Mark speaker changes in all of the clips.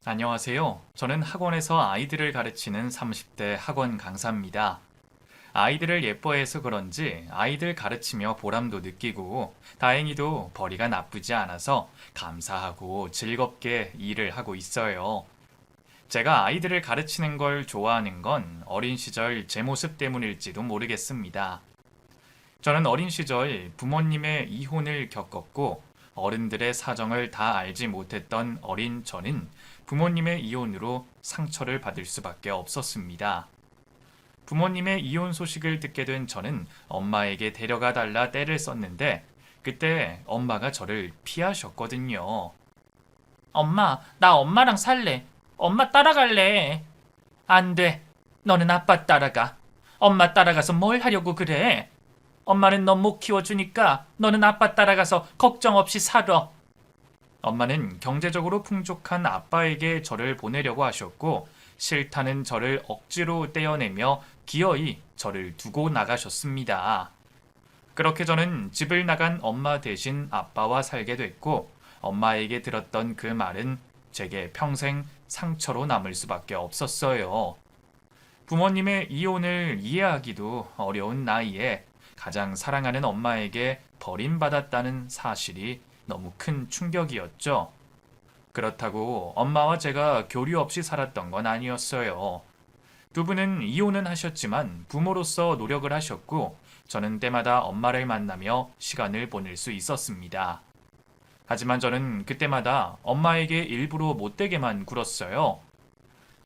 Speaker 1: 안녕하세요. 저는 학원에서 아이들을 가르치는 30대 학원 강사입니다. 아이들을 예뻐해서 그런지 아이들 가르치며 보람도 느끼고 다행히도 벌이가 나쁘지 않아서 감사하고 즐겁게 일을 하고 있어요. 제가 아이들을 가르치는 걸 좋아하는 건 어린 시절 제 모습 때문일지도 모르겠습니다. 저는 어린 시절 부모님의 이혼을 겪었고 어른들의 사정을 다 알지 못했던 어린 저는 부모님의 이혼으로 상처를 받을 수밖에 없었습니다. 부모님의 이혼 소식을 듣게 된 저는 엄마에게 데려가 달라 떼를 썼는데 그때 엄마가 저를 피하셨거든요. 엄마, 나 엄마랑 살래. 엄마 따라갈래. 안 돼. 너는 아빠 따라가. 엄마 따라가서 뭘 하려고 그래? 엄마는 너 못 키워주니까 너는 아빠 따라가서 걱정 없이 살아. 엄마는 경제적으로 풍족한 아빠에게 저를 보내려고 하셨고 싫다는 저를 억지로 떼어내며 기어이 저를 두고 나가셨습니다. 그렇게 저는 집을 나간 엄마 대신 아빠와 살게 됐고 엄마에게 들었던 그 말은 제게 평생 상처로 남을 수밖에 없었어요. 부모님의 이혼을 이해하기도 어려운 나이에 가장 사랑하는 엄마에게 버림받았다는 사실이 너무 큰 충격이었죠. 그렇다고 엄마와 제가 교류 없이 살았던 건 아니었어요. 두 분은 이혼은 하셨지만 부모로서 노력을 하셨고 저는 때마다 엄마를 만나며 시간을 보낼 수 있었습니다. 하지만 저는 그때마다 엄마에게 일부러 못되게만 굴었어요.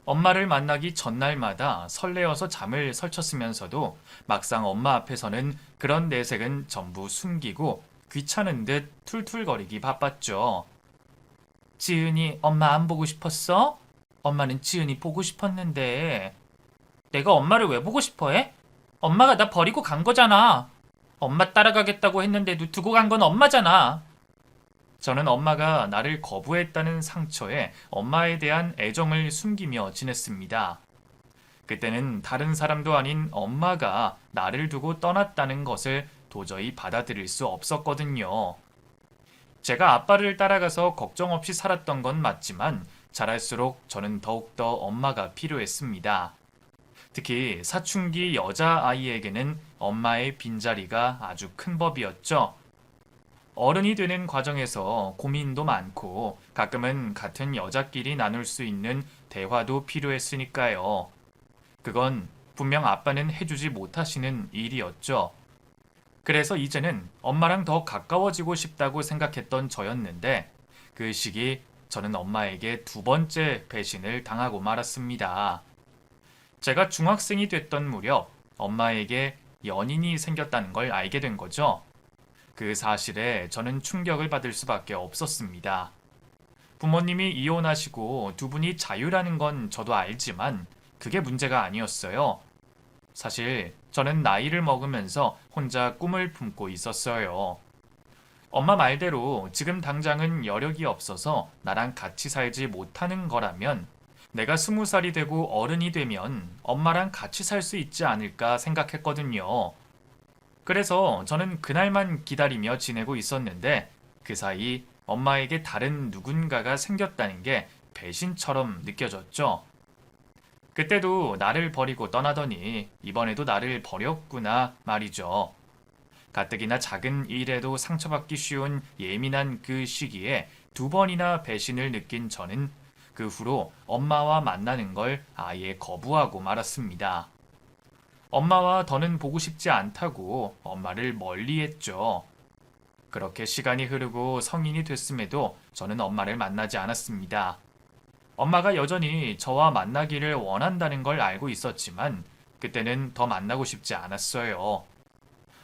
Speaker 1: 엄마를 만나기 전날마다 설레어서 잠을 설쳤으면서도 막상 엄마 앞에서는 그런 내색은 전부 숨기고 귀찮은 듯 툴툴거리기 바빴죠. 지은이 엄마 안 보고 싶었어? 엄마는 지은이 보고 싶었는데. 내가 엄마를 왜 보고 싶어 해? 엄마가 나 버리고 간 거잖아. 엄마 따라가겠다고 했는데도 두고 간 건 엄마잖아. 저는 엄마가 나를 거부했다는 상처에 엄마에 대한 애정을 숨기며 지냈습니다. 그때는 다른 사람도 아닌 엄마가 나를 두고 떠났다는 것을 도저히 받아들일 수 없었거든요. 제가 아빠를 따라가서 걱정 없이 살았던 건 맞지만 자랄수록 저는 더욱더 엄마가 필요했습니다. 특히 사춘기 여자아이에게는 엄마의 빈자리가 아주 큰 법이었죠. 어른이 되는 과정에서 고민도 많고 가끔은 같은 여자끼리 나눌 수 있는 대화도 필요했으니까요. 그건 분명 아빠는 해주지 못하시는 일이었죠. 그래서 이제는 엄마랑 더 가까워지고 싶다고 생각했던 저였는데 그 시기 저는 엄마에게 두 번째 배신을 당하고 말았습니다. 제가 중학생이 됐던 무렵 엄마에게 연인이 생겼다는 걸 알게 된 거죠. 그 사실에 저는 충격을 받을 수밖에 없었습니다. 부모님이 이혼하시고 두 분이 자유라는 건 저도 알지만 그게 문제가 아니었어요. 사실 저는 나이를 먹으면서 혼자 꿈을 품고 있었어요. 엄마 말대로 지금 당장은 여력이 없어서 나랑 같이 살지 못하는 거라면 내가 20살이 되고 어른이 되면 엄마랑 같이 살 수 있지 않을까 생각했거든요. 그래서 저는 그날만 기다리며 지내고 있었는데 그 사이 엄마에게 다른 누군가가 생겼다는 게 배신처럼 느껴졌죠. 그때도 나를 버리고 떠나더니 이번에도 나를 버렸구나 말이죠. 가뜩이나 작은 일에도 상처받기 쉬운 예민한 그 시기에 두 번이나 배신을 느낀 저는 그 후로 엄마와 만나는 걸 아예 거부하고 말았습니다. 엄마와 더는 보고 싶지 않다고 엄마를 멀리했죠. 그렇게 시간이 흐르고 성인이 됐음에도 저는 엄마를 만나지 않았습니다. 엄마가 여전히 저와 만나기를 원한다는 걸 알고 있었지만 그때는 더 만나고 싶지 않았어요.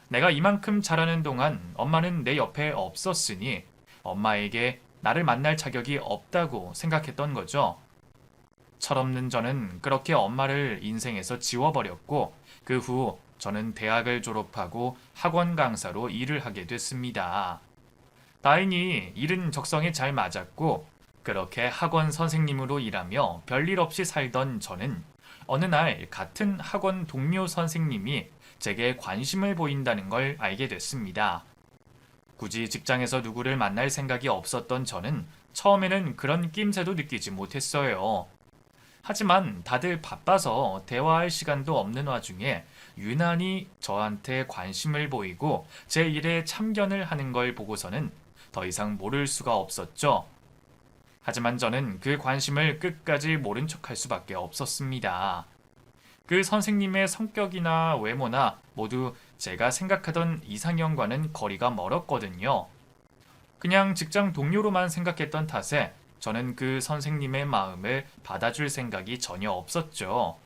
Speaker 1: 내가 이만큼 자라는 동안 엄마는 내 옆에 없었으니 엄마에게 나를 만날 자격이 없다고 생각했던 거죠. 철없는 저는 그렇게 엄마를 인생에서 지워버렸고 그 후 저는 대학을 졸업하고 학원 강사로 일을 하게 됐습니다. 다행히 일은 적성에 잘 맞았고 그렇게 학원 선생님으로 일하며 별일 없이 살던 저는 어느 날 같은 학원 동료 선생님이 제게 관심을 보인다는 걸 알게 됐습니다. 굳이 직장에서 누구를 만날 생각이 없었던 저는 처음에는 그런 낌새도 느끼지 못했어요. 하지만 다들 바빠서 대화할 시간도 없는 와중에 유난히 저한테 관심을 보이고 제 일에 참견을 하는 걸 보고서는 더 이상 모를 수가 없었죠. 하지만 저는 그 관심을 끝까지 모른 척할 수밖에 없었습니다. 그 선생님의 성격이나 외모나 모두 제가 생각하던 이상형과는 거리가 멀었거든요. 그냥 직장 동료로만 생각했던 탓에 저는 그 선생님의 마음을 받아줄 생각이 전혀 없었죠.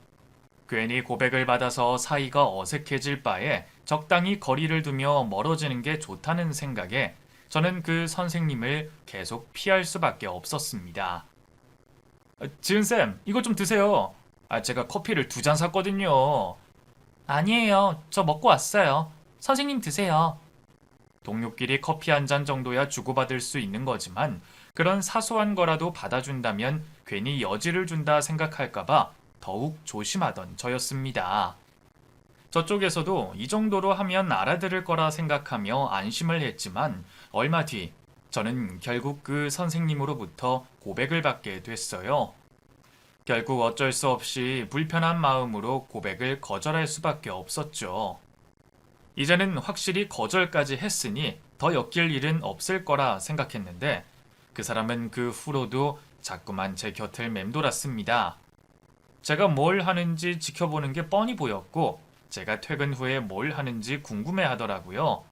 Speaker 1: 괜히 고백을 받아서 사이가 어색해질 바에 적당히 거리를 두며 멀어지는 게 좋다는 생각에 저는 그 선생님을 계속 피할 수밖에 없었습니다. 지은쌤, 이거 좀 드세요. 제가 커피를 2잔 샀거든요. 아니에요. 저 먹고 왔어요. 선생님 드세요. 동료끼리 커피 1잔 정도야 주고받을 수 있는 거지만 그런 사소한 거라도 받아준다면 괜히 여지를 준다 생각할까봐 더욱 조심하던 저였습니다. 저쪽에서도 이 정도로 하면 알아들을 거라 생각하며 안심을 했지만 얼마 뒤 저는 결국 그 선생님으로부터 고백을 받게 됐어요. 결국 어쩔 수 없이 불편한 마음으로 고백을 거절할 수밖에 없었죠. 이제는 확실히 거절까지 했으니 더 엮일 일은 없을 거라 생각했는데 그 사람은 그 후로도 자꾸만 제 곁을 맴돌았습니다. 제가 뭘 하는지 지켜보는 게 뻔히 보였고 제가 퇴근 후에 뭘 하는지 궁금해 하더라고요.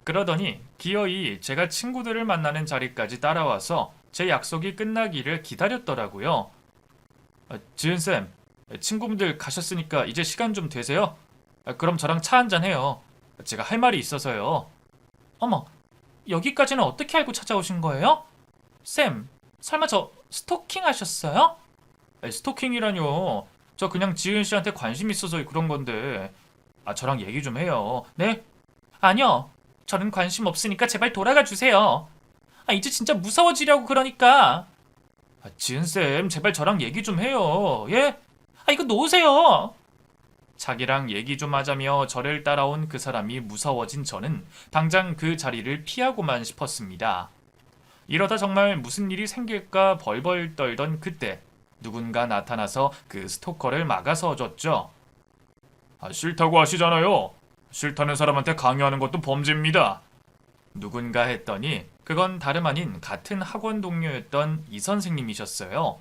Speaker 1: 그러더니 기어이 제가 친구들을 만나는 자리까지 따라와서 제 약속이 끝나기를 기다렸더라고요. 지은쌤, 친구분들 가셨으니까 이제 시간 좀 되세요? 그럼 저랑 차 한잔 해요. 제가 할 말이 있어서요. 어머, 여기까지는 어떻게 알고 찾아오신 거예요? 쌤, 설마 저 스토킹 하셨어요? 스토킹이라뇨. 저 그냥 지은 씨한테 관심 있어서 그런 건데. 저랑 얘기 좀 해요. 네? 아니요. 저는 관심 없으니까 제발 돌아가 주세요. 이제 진짜 무서워지려고 그러니까. 지은쌤, 제발 저랑 얘기 좀 해요. 예? 이거 놓으세요. 자기랑 얘기 좀 하자며 저를 따라온 그 사람이 무서워진 저는 당장 그 자리를 피하고만 싶었습니다. 이러다 정말 무슨 일이 생길까 벌벌 떨던 그때 누군가 나타나서 그 스토커를 막아서줬죠. 싫다고 하시잖아요. 싫다는 사람한테 강요하는 것도 범죄입니다. 누군가 했더니 그건 다름 아닌 같은 학원 동료였던 이 선생님이셨어요.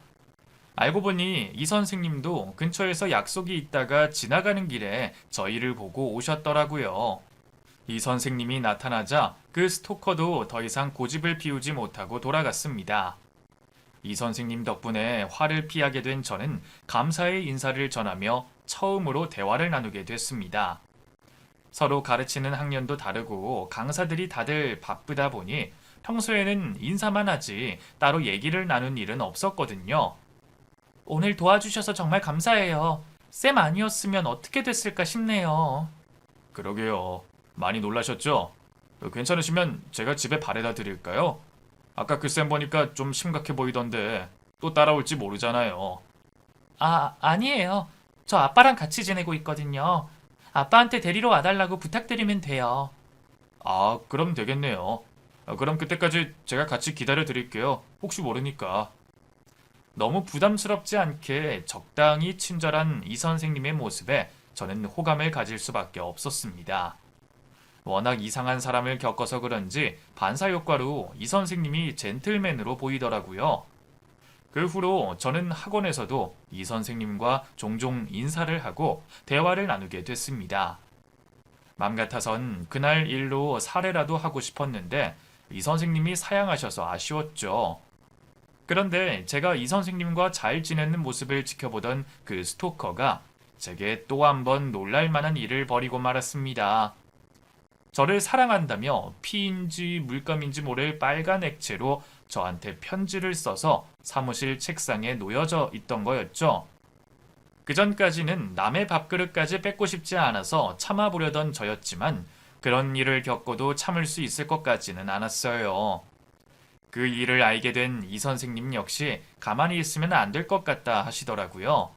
Speaker 1: 알고 보니 이 선생님도 근처에서 약속이 있다가 지나가는 길에 저희를 보고 오셨더라고요. 이 선생님이 나타나자 그 스토커도 더 이상 고집을 피우지 못하고 돌아갔습니다. 이 선생님 덕분에 화를 피하게 된 저는 감사의 인사를 전하며 처음으로 대화를 나누게 됐습니다. 서로 가르치는 학년도 다르고 강사들이 다들 바쁘다 보니 평소에는 인사만 하지 따로 얘기를 나눈 일은 없었거든요. 오늘 도와주셔서 정말 감사해요. 쌤 아니었으면 어떻게 됐을까 싶네요. 그러게요. 많이 놀라셨죠? 괜찮으시면 제가 집에 바래다 드릴까요? 아까 그 쌤 보니까 좀 심각해 보이던데 또 따라올지 모르잖아요. 아니에요. 저 아빠랑 같이 지내고 있거든요. 아빠한테 데리러 와달라고 부탁드리면 돼요. 그럼 되겠네요. 그럼 그때까지 제가 같이 기다려 드릴게요. 혹시 모르니까. 너무 부담스럽지 않게 적당히 친절한 이 선생님의 모습에 저는 호감을 가질 수밖에 없었습니다. 워낙 이상한 사람을 겪어서 그런지 반사 효과로 이 선생님이 젠틀맨으로 보이더라고요. 그 후로 저는 학원에서도 이 선생님과 종종 인사를 하고 대화를 나누게 됐습니다. 맘 같아선 그날 일로 사례라도 하고 싶었는데 이 선생님이 사양하셔서 아쉬웠죠. 그런데 제가 이 선생님과 잘 지내는 모습을 지켜보던 그 스토커가 제게 또 한 번 놀랄 만한 일을 벌이고 말았습니다. 저를 사랑한다며 피인지 물감인지 모를 빨간 액체로 저한테 편지를 써서 사무실 책상에 놓여져 있던 거였죠. 그전까지는 남의 밥그릇까지 뺏고 싶지 않아서 참아보려던 저였지만 그런 일을 겪어도 참을 수 있을 것 같지는 않았어요. 그 일을 알게 된 이 선생님 역시 가만히 있으면 안 될 것 같다 하시더라고요.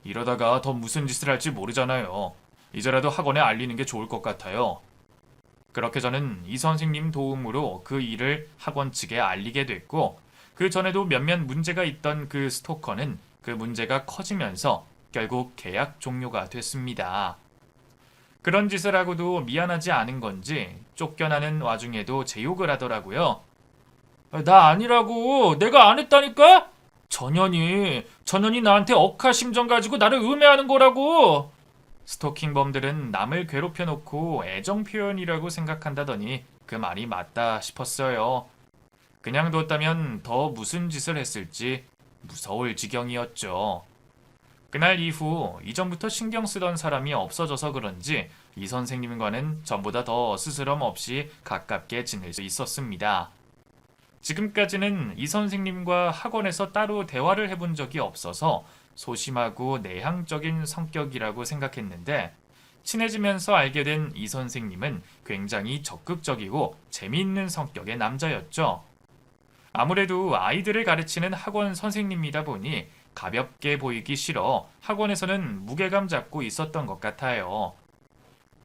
Speaker 1: 이러다가 더 무슨 짓을 할지 모르잖아요. 이제라도 학원에 알리는 게 좋을 것 같아요. 그렇게 저는 이 선생님 도움으로 그 일을 학원 측에 알리게 됐고, 그 전에도 몇몇 문제가 있던 그 스토커는 그 문제가 커지면서 결국 계약 종료가 됐습니다. 그런 짓을 하고도 미안하지 않은 건지 쫓겨나는 와중에도 제 욕을 하더라고요. 나 아니라고. 내가 안 했다니까? 전현이 나한테 억하 심정 가지고 나를 음해하는 거라고. 스토킹범들은 남을 괴롭혀 놓고 애정 표현이라고 생각한다더니 그 말이 맞다 싶었어요. 그냥 뒀다면 더 무슨 짓을 했을지 무서울 지경이었죠. 그날 이후 이전부터 신경 쓰던 사람이 없어져서 그런지 이 선생님과는 전보다 더 스스럼 없이 가깝게 지낼 수 있었습니다. 지금까지는 이 선생님과 학원에서 따로 대화를 해본 적이 없어서 소심하고 내향적인 성격이라고 생각했는데, 친해지면서 알게 된 이 선생님은 굉장히 적극적이고 재미있는 성격의 남자였죠. 아무래도 아이들을 가르치는 학원 선생님이다 보니 가볍게 보이기 싫어 학원에서는 무게감 잡고 있었던 것 같아요.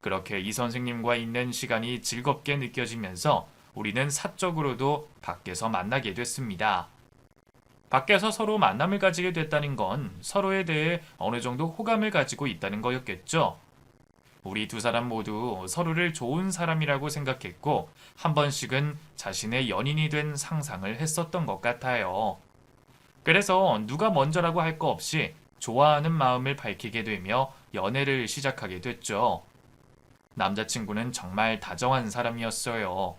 Speaker 1: 그렇게 이 선생님과 있는 시간이 즐겁게 느껴지면서 우리는 사적으로도 밖에서 만나게 됐습니다. 밖에서 서로 만남을 가지게 됐다는 건 서로에 대해 어느 정도 호감을 가지고 있다는 거였겠죠. 우리 두 사람 모두 서로를 좋은 사람이라고 생각했고, 한 번씩은 자신의 연인이 된 상상을 했었던 것 같아요. 그래서 누가 먼저라고 할 거 없이 좋아하는 마음을 밝히게 되며 연애를 시작하게 됐죠. 남자친구는 정말 다정한 사람이었어요.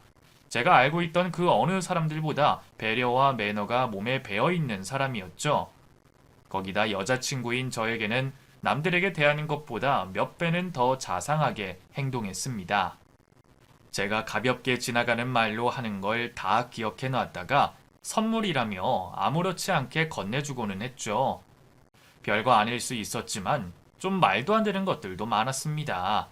Speaker 1: 제가 알고 있던 그 어느 사람들보다 배려와 매너가 몸에 배어 있는 사람이었죠. 거기다 여자친구인 저에게는 남들에게 대하는 것보다 몇 배는 더 자상하게 행동했습니다. 제가 가볍게 지나가는 말로 하는 걸 다 기억해 놨다가 선물이라며 아무렇지 않게 건네주고는 했죠. 별거 아닐 수 있었지만 좀 말도 안 되는 것들도 많았습니다.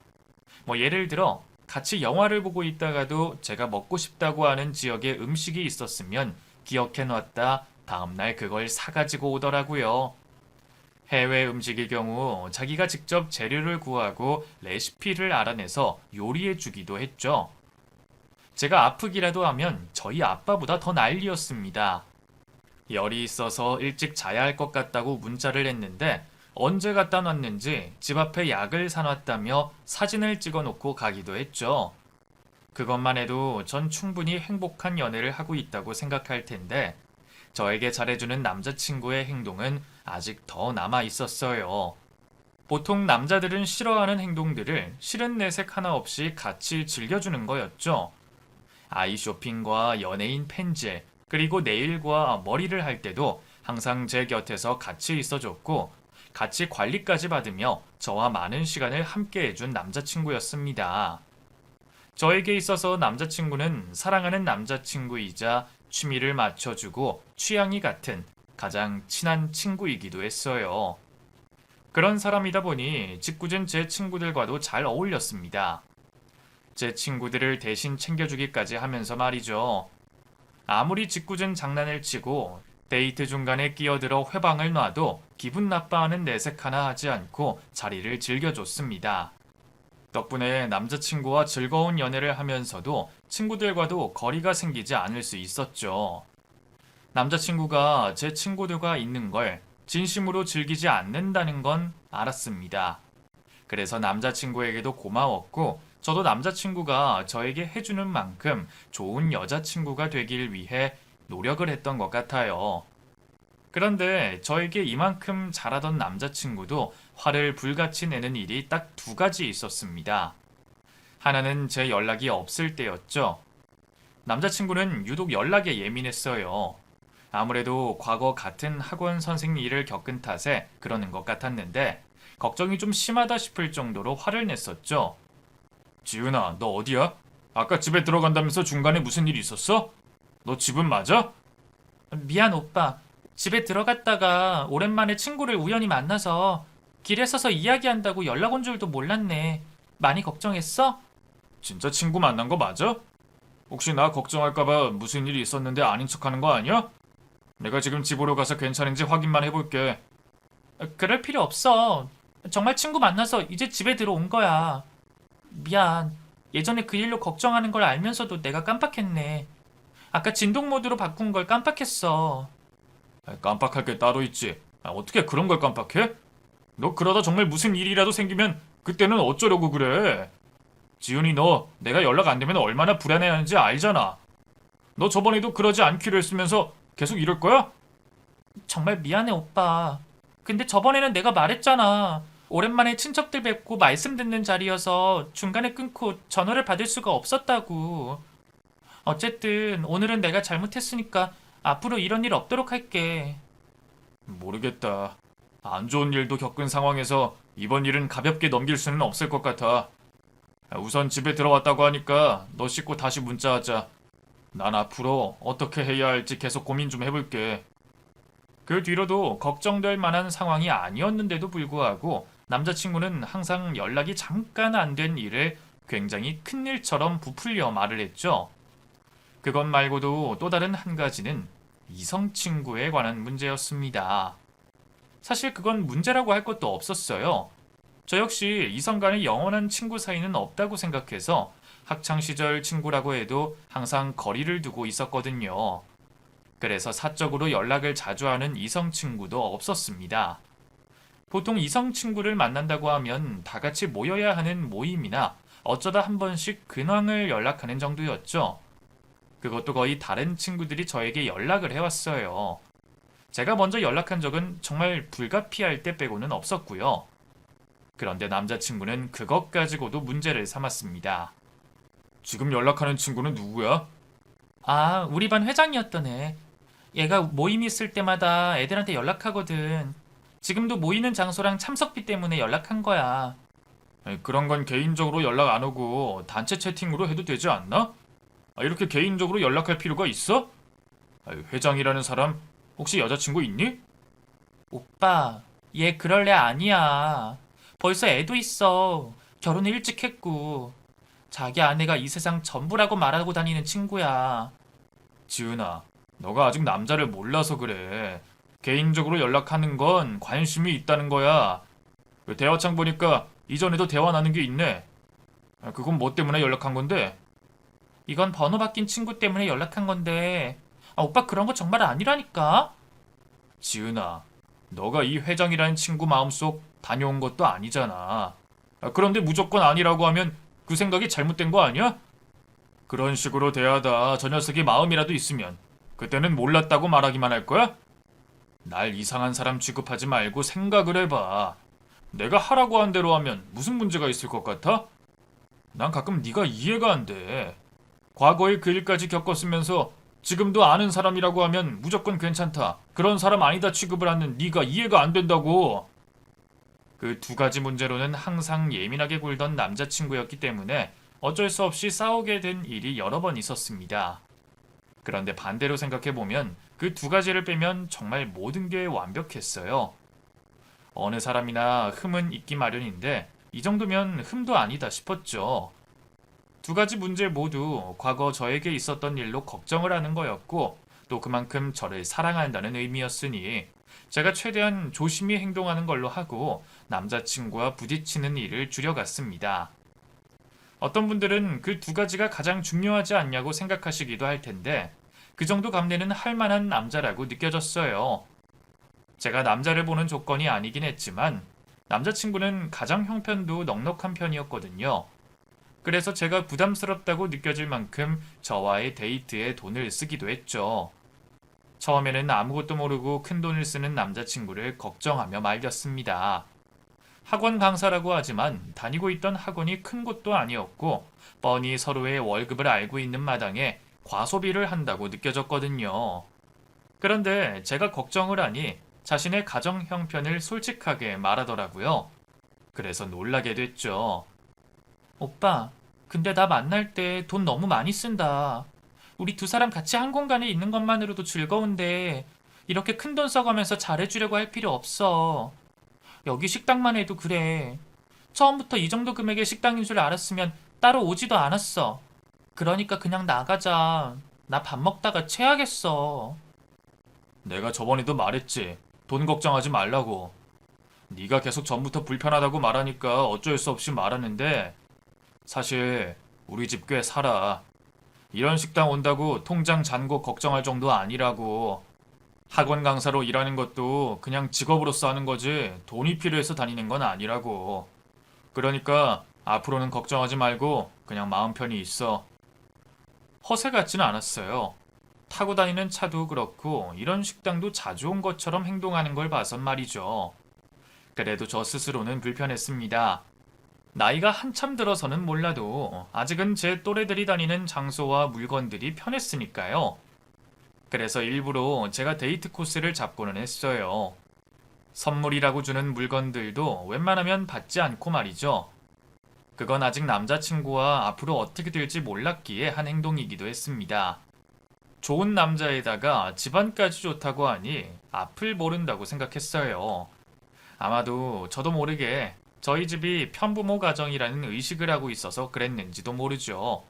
Speaker 1: 예를 들어 같이 영화를 보고 있다가도 제가 먹고 싶다고 하는 지역에 음식이 있었으면 기억해 놨다 다음날 그걸 사가지고 오더라고요. 해외 음식의 경우 자기가 직접 재료를 구하고 레시피를 알아내서 요리해 주기도 했죠. 제가 아프기라도 하면 저희 아빠보다 더 난리였습니다. 열이 있어서 일찍 자야 할 것 같다고 문자를 했는데 언제 갖다 놨는지 집 앞에 약을 사놨다며 사진을 찍어 놓고 가기도 했죠. 그것만 해도 전 충분히 행복한 연애를 하고 있다고 생각할 텐데, 저에게 잘해주는 남자친구의 행동은 아직 더 남아 있었어요. 보통 남자들은 싫어하는 행동들을 싫은 내색 하나 없이 같이 즐겨주는 거였죠. 아이 쇼핑과 연예인 펜질, 그리고 네일과 머리를 할 때도 항상 제 곁에서 같이 있어줬고, 같이 관리까지 받으며 저와 많은 시간을 함께 해준 남자친구였습니다. 저에게 있어서 남자친구는 사랑하는 남자친구이자 취미를 맞춰주고 취향이 같은 가장 친한 친구이기도 했어요. 그런 사람이다 보니 짓궂은 제 친구들과도 잘 어울렸습니다. 제 친구들을 대신 챙겨주기까지 하면서 말이죠. 아무리 짓궂은 장난을 치고 데이트 중간에 끼어들어 회방을 놔도 기분 나빠하는 내색 하나 하지 않고 자리를 즐겨줬습니다. 덕분에 남자친구와 즐거운 연애를 하면서도 친구들과도 거리가 생기지 않을 수 있었죠. 남자친구가 제 친구들과 있는 걸 진심으로 즐기지 않는다는 건 알았습니다. 그래서 남자친구에게도 고마웠고, 저도 남자친구가 저에게 해주는 만큼 좋은 여자친구가 되길 위해 노력을 했던 것 같아요. 그런데 저에게 이만큼 잘하던 남자친구도 화를 불같이 내는 일이 딱 두 가지 있었습니다. 하나는 제 연락이 없을 때였죠. 남자친구는 유독 연락에 예민했어요. 아무래도 과거 같은 학원 선생 일을 겪은 탓에 그러는 것 같았는데, 걱정이 좀 심하다 싶을 정도로 화를 냈었죠. 지은아, 너 어디야? 아까 집에 들어간다면서 중간에 무슨 일 있었어? 너 집은 맞아? 미안 오빠. 집에 들어갔다가 오랜만에 친구를 우연히 만나서 길에 서서 이야기한다고 연락 온 줄도 몰랐네. 많이 걱정했어? 진짜 친구 만난 거 맞아? 혹시 나 걱정할까봐 무슨 일이 있었는데 아닌 척하는 거 아니야? 내가 지금 집으로 가서 괜찮은지 확인만 해볼게. 그럴 필요 없어. 정말 친구 만나서 이제 집에 들어온 거야. 미안. 예전에 그 일로 걱정하는 걸 알면서도 내가 깜빡했네. 아까 진동 모드로 바꾼 걸 깜빡했어. 깜빡할 게 따로 있지. 어떻게 그런 걸 깜빡해? 너 그러다 정말 무슨 일이라도 생기면 그때는 어쩌려고 그래? 지훈이 너 내가 연락 안 되면 얼마나 불안해하는지 알잖아. 너 저번에도 그러지 않기로 했으면서 계속 이럴 거야? 정말 미안해, 오빠. 근데 저번에는 내가 말했잖아. 오랜만에 친척들 뵙고 말씀 듣는 자리여서 중간에 끊고 전화를 받을 수가 없었다고. 어쨌든 오늘은 내가 잘못했으니까 앞으로 이런 일 없도록 할게. 모르겠다. 안 좋은 일도 겪은 상황에서 이번 일은 가볍게 넘길 수는 없을 것 같아. 우선 집에 들어왔다고 하니까 너 씻고 다시 문자하자. 난 앞으로 어떻게 해야 할지 계속 고민 좀 해볼게. 그 뒤로도 걱정될 만한 상황이 아니었는데도 불구하고 남자친구는 항상 연락이 잠깐 안 된 일을 굉장히 큰일처럼 부풀려 말을 했죠. 그것 말고도 또 다른 한 가지는 이성 친구에 관한 문제였습니다. 사실 그건 문제라고 할 것도 없었어요. 저 역시 이성 간의 영원한 친구 사이는 없다고 생각해서 학창시절 친구라고 해도 항상 거리를 두고 있었거든요. 그래서 사적으로 연락을 자주 하는 이성 친구도 없었습니다. 보통 이성 친구를 만난다고 하면 다 같이 모여야 하는 모임이나 어쩌다 한 번씩 근황을 연락하는 정도였죠. 그것도 거의 다른 친구들이 저에게 연락을 해왔어요. 제가 먼저 연락한 적은 정말 불가피할 때 빼고는 없었고요. 그런데 남자친구는 그것 가지고도 문제를 삼았습니다. 지금 연락하는 친구는 누구야? 아, 우리 반 회장이었던 애. 얘가 모임 있을 때마다 애들한테 연락하거든. 지금도 모이는 장소랑 참석비 때문에 연락한 거야. 그런 건 개인적으로 연락 안 오고 단체 채팅으로 해도 되지 않나? 이렇게 개인적으로 연락할 필요가 있어? 회장이라는 사람 혹시 여자친구 있니? 오빠, 얘 그럴 애 아니야. 벌써 애도 있어. 결혼을 일찍 했고. 자기 아내가 이 세상 전부라고 말하고 다니는 친구야. 지은아, 너가 아직 남자를 몰라서 그래. 개인적으로 연락하는 건 관심이 있다는 거야. 대화창 보니까 이전에도 대화 나눈 게 있네. 그건 뭐 때문에 연락한 건데? 이건 번호 바뀐 친구 때문에 연락한 건데. 오빠 그런 거 정말 아니라니까? 지은아, 너가 이 회장이라는 친구 마음속 다녀온 것도 아니잖아. 그런데 무조건 아니라고 하면 그 생각이 잘못된 거 아니야? 그런 식으로 대하다 저 녀석이 마음이라도 있으면 그때는 몰랐다고 말하기만 할 거야? 날 이상한 사람 취급하지 말고 생각을 해봐. 내가 하라고 한 대로 하면 무슨 문제가 있을 것 같아? 난 가끔 네가 이해가 안 돼. 과거에 그 일까지 겪었으면서 지금도 아는 사람이라고 하면 무조건 괜찮다. 그런 사람 아니다 취급을 하는 네가 이해가 안 된다고. 그 두 가지 문제로는 항상 예민하게 굴던 남자친구였기 때문에 어쩔 수 없이 싸우게 된 일이 여러 번 있었습니다. 그런데 반대로 생각해보면 그 두 가지를 빼면 정말 모든 게 완벽했어요. 어느 사람이나 흠은 있기 마련인데 이 정도면 흠도 아니다 싶었죠. 두 가지 문제 모두 과거 저에게 있었던 일로 걱정을 하는 거였고 또 그만큼 저를 사랑한다는 의미였으니 제가 최대한 조심히 행동하는 걸로 하고 남자친구와 부딪히는 일을 줄여갔습니다. 어떤 분들은 그 두 가지가 가장 중요하지 않냐고 생각하시기도 할 텐데 그 정도 감내는 할 만한 남자라고 느껴졌어요. 제가 남자를 보는 조건이 아니긴 했지만 남자친구는 가정 형편도 넉넉한 편이었거든요. 그래서 제가 부담스럽다고 느껴질 만큼 저와의 데이트에 돈을 쓰기도 했죠. 처음에는 아무것도 모르고 큰 돈을 쓰는 남자친구를 걱정하며 말렸습니다. 학원 강사라고 하지만 다니고 있던 학원이 큰 곳도 아니었고 뻔히 서로의 월급을 알고 있는 마당에 과소비를 한다고 느껴졌거든요. 그런데 제가 걱정을 하니 자신의 가정 형편을 솔직하게 말하더라고요. 그래서 놀라게 됐죠. 오빠, 근데 나 만날 때 돈 너무 많이 쓴다. 우리 두 사람 같이 한 공간에 있는 것만으로도 즐거운데 이렇게 큰 돈 써가면서 잘해주려고 할 필요 없어. 여기 식당만 해도 그래. 처음부터 이 정도 금액의 식당인 줄 알았으면 따로 오지도 않았어. 그러니까 그냥 나가자. 나 밥 먹다가 체하겠어. 내가 저번에도 말했지. 돈 걱정하지 말라고. 네가 계속 전부터 불편하다고 말하니까 어쩔 수 없이 말하는데 사실 우리 집 꽤 살아. 이런 식당 온다고 통장 잔고 걱정할 정도 아니라고. 학원 강사로 일하는 것도 그냥 직업으로서 하는 거지 돈이 필요해서 다니는 건 아니라고. 그러니까 앞으로는 걱정하지 말고 그냥 마음 편히 있어. 허세 같지는 않았어요. 타고 다니는 차도 그렇고 이런 식당도 자주 온 것처럼 행동하는 걸 봐선 말이죠. 그래도 저 스스로는 불편했습니다. 나이가 한참 들어서는 몰라도 아직은 제 또래들이 다니는 장소와 물건들이 편했으니까요. 그래서 일부러 제가 데이트 코스를 잡고는 했어요. 선물이라고 주는 물건들도 웬만하면 받지 않고 말이죠. 그건 아직 남자친구와 앞으로 어떻게 될지 몰랐기에 한 행동이기도 했습니다. 좋은 남자에다가 집안까지 좋다고 하니 앞을 모른다고 생각했어요. 아마도 저도 모르게 저희 집이 편부모 가정이라는 의식을 하고 있어서 그랬는지도 모르죠.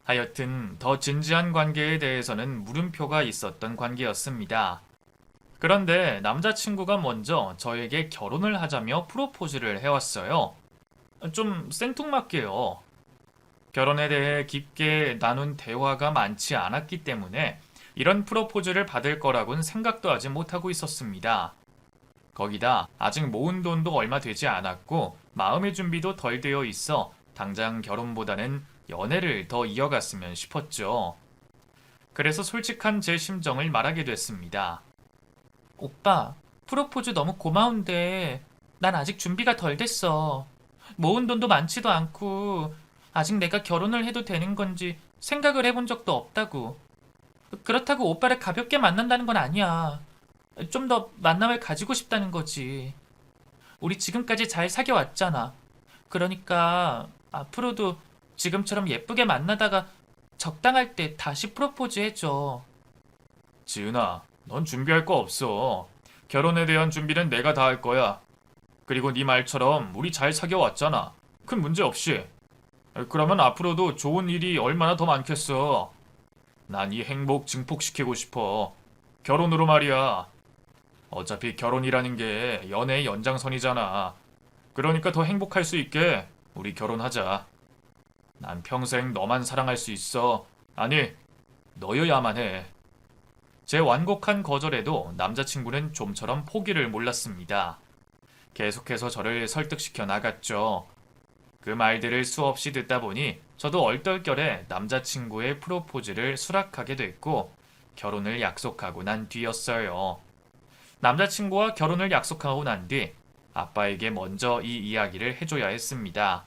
Speaker 1: 하여튼 더 진지한 관계에 대해서는 물음표가 있었던 관계였습니다. 그런데 남자친구가 먼저 저에게 결혼을 하자며 프로포즈를 해왔어요. 좀 생뚱맞게요. 결혼에 대해 깊게 나눈 대화가 많지 않았기 때문에 이런 프로포즈를 받을 거라고는 생각도 하지 못하고 있었습니다. 거기다 아직 모은 돈도 얼마 되지 않았고 마음의 준비도 덜 되어 있어 당장 결혼보다는 연애를 더 이어갔으면 싶었죠. 그래서 솔직한 제 심정을 말하게 됐습니다. 오빠, 프로포즈 너무 고마운데 난 아직 준비가 덜 됐어. 모은 돈도 많지도 않고 아직 내가 결혼을 해도 되는 건지 생각을 해본 적도 없다고. 그렇다고 오빠를 가볍게 만난다는 건 아니야. 좀 더 만남을 가지고 싶다는 거지. 우리 지금까지 잘 사귀어왔잖아. 그러니까 앞으로도 지금처럼 예쁘게 만나다가 적당할 때 다시 프로포즈 해줘. 지은아, 넌 준비할 거 없어. 결혼에 대한 준비는 내가 다 할 거야. 그리고 네 말처럼 우리 잘 사귀어왔잖아. 큰 문제 없이. 그러면 앞으로도 좋은 일이 얼마나 더 많겠어. 난 이 행복 증폭시키고 싶어. 결혼으로 말이야. 어차피 결혼이라는 게 연애의 연장선이잖아. 그러니까 더 행복할 수 있게 우리 결혼하자. 난 평생 너만 사랑할 수 있어. 아니, 너여야만 해. 제 완곡한 거절에도 남자친구는 좀처럼 포기를 몰랐습니다. 계속해서 저를 설득시켜 나갔죠. 그 말들을 수없이 듣다 보니 저도 얼떨결에 남자친구의 프로포즈를 수락하게 됐고 결혼을 약속하고 난 뒤였어요. 남자친구와 결혼을 약속하고 난 뒤 아빠에게 먼저 이 이야기를 해줘야 했습니다.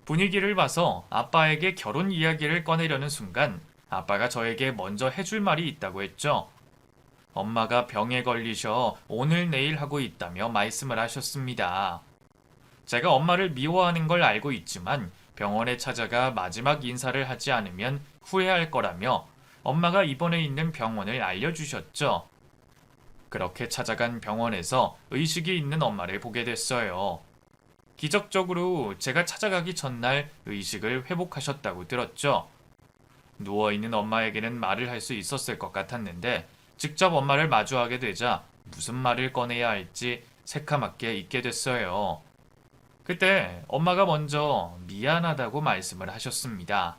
Speaker 1: 분위기를 봐서 아빠에게 결혼 이야기를 꺼내려는 순간 아빠가 저에게 먼저 해줄 말이 있다고 했죠. 엄마가 병에 걸리셔 오늘 내일 하고 있다며 말씀을 하셨습니다. 제가 엄마를 미워하는 걸 알고 있지만 병원에 찾아가 마지막 인사를 하지 않으면 후회할 거라며 엄마가 입원해 있는 병원을 알려주셨죠. 그렇게 찾아간 병원에서 의식이 있는 엄마를 보게 됐어요. 기적적으로 제가 찾아가기 전날 의식을 회복하셨다고 들었죠. 누워있는 엄마에게는 말을 할 수 있었을 것 같았는데 직접 엄마를 마주하게 되자 무슨 말을 꺼내야 할지 새카맣게 잊게 됐어요. 그때 엄마가 먼저 미안하다고 말씀을 하셨습니다.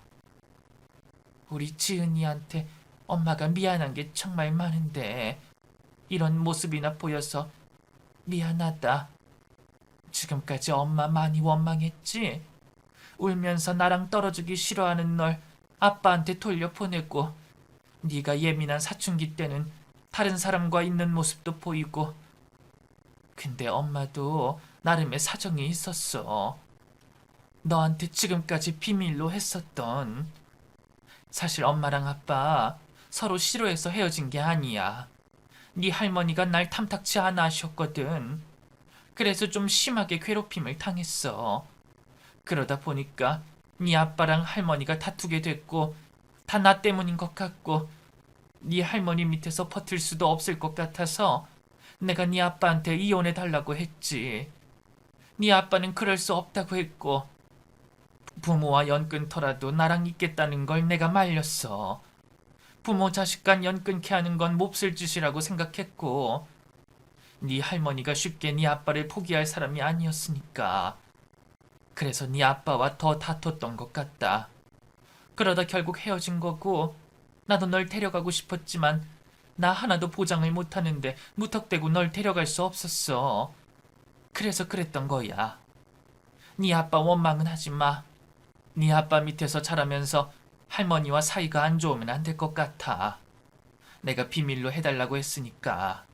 Speaker 1: 우리 지은이한테 엄마가 미안한 게 정말 많은데 이런 모습이나 보여서 미안하다. 지금까지 엄마 많이 원망했지? 울면서 나랑 떨어지기 싫어하는 널 아빠한테 돌려보내고 네가 예민한 사춘기 때는 다른 사람과 있는 모습도 보이고 근데 엄마도 나름의 사정이 있었어. 너한테 지금까지 비밀로 했었던. 사실 엄마랑 아빠 서로 싫어해서 헤어진 게 아니야. 네 할머니가 날 탐탁치 않아 하셨거든. 그래서 좀 심하게 괴롭힘을 당했어. 그러다 보니까 네 아빠랑 할머니가 다투게 됐고 다 나 때문인 것 같고 네 할머니 밑에서 버틸 수도 없을 것 같아서 내가 네 아빠한테 이혼해 달라고 했지. 네 아빠는 그럴 수 없다고 했고 부모와 연 끊더라도 나랑 있겠다는 걸 내가 말렸어. 부모 자식 간 연 끊게 하는 건 몹쓸 짓이라고 생각했고 네 할머니가 쉽게 네 아빠를 포기할 사람이 아니었으니까. 그래서 네 아빠와 더 다퉜던 것 같다. 그러다 결국 헤어진 거고 나도 널 데려가고 싶었지만 나 하나도 보장을 못하는데 무턱대고 널 데려갈 수 없었어. 그래서 그랬던 거야. 네 아빠 원망은 하지 마. 네 아빠 밑에서 자라면서 할머니와 사이가 안 좋으면 안 될 것 같아. 내가 비밀로 해달라고 했으니까.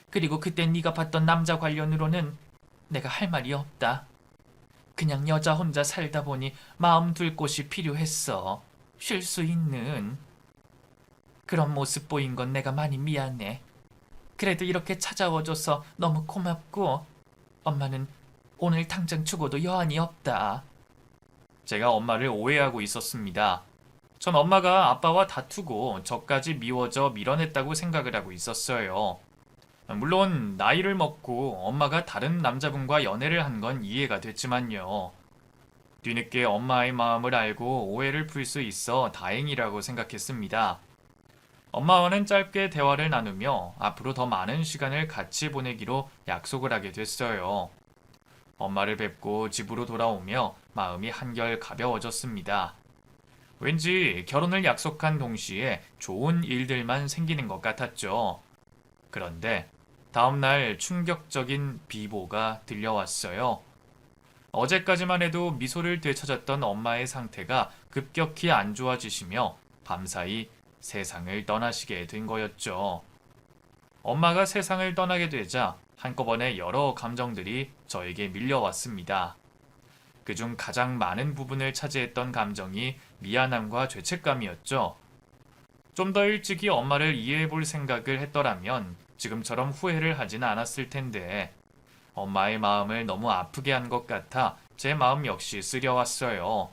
Speaker 1: 그리고 그때 네가 봤던 남자 관련으로는 내가 할 말이 없다. 그냥 여자 혼자 살다 보니 마음 둘 곳이 필요했어. 쉴 수 있는. 그런 모습 보인 건 내가 많이 미안해. 그래도 이렇게 찾아와줘서 너무 고맙고 엄마는 오늘 당장 죽어도 여한이 없다. 제가 엄마를 오해하고 있었습니다. 전 엄마가 아빠와 다투고 저까지 미워져 밀어냈다고 생각을 하고 있었어요. 물론 나이를 먹고 엄마가 다른 남자분과 연애를 한 건 이해가 됐지만요. 뒤늦게 엄마의 마음을 알고 오해를 풀 수 있어 다행이라고 생각했습니다. 엄마와는 짧게 대화를 나누며 앞으로 더 많은 시간을 같이 보내기로 약속을 하게 됐어요. 엄마를 뵙고 집으로 돌아오며 마음이 한결 가벼워졌습니다. 왠지 결혼을 약속한 동시에 좋은 일들만 생기는 것 같았죠. 그런데 다음날 충격적인 비보가 들려왔어요. 어제까지만 해도 미소를 되찾았던 엄마의 상태가 급격히 안 좋아지시며 밤사이 세상을 떠나시게 된 거였죠. 엄마가 세상을 떠나게 되자 한꺼번에 여러 감정들이 저에게 밀려왔습니다. 그중 가장 많은 부분을 차지했던 감정이 미안함과 죄책감이었죠. 좀 더 일찍이 엄마를 이해해 볼 생각을 했더라면 지금처럼 후회를 하진 않았을 텐데 엄마의 마음을 너무 아프게 한 것 같아 제 마음 역시 쓰려왔어요.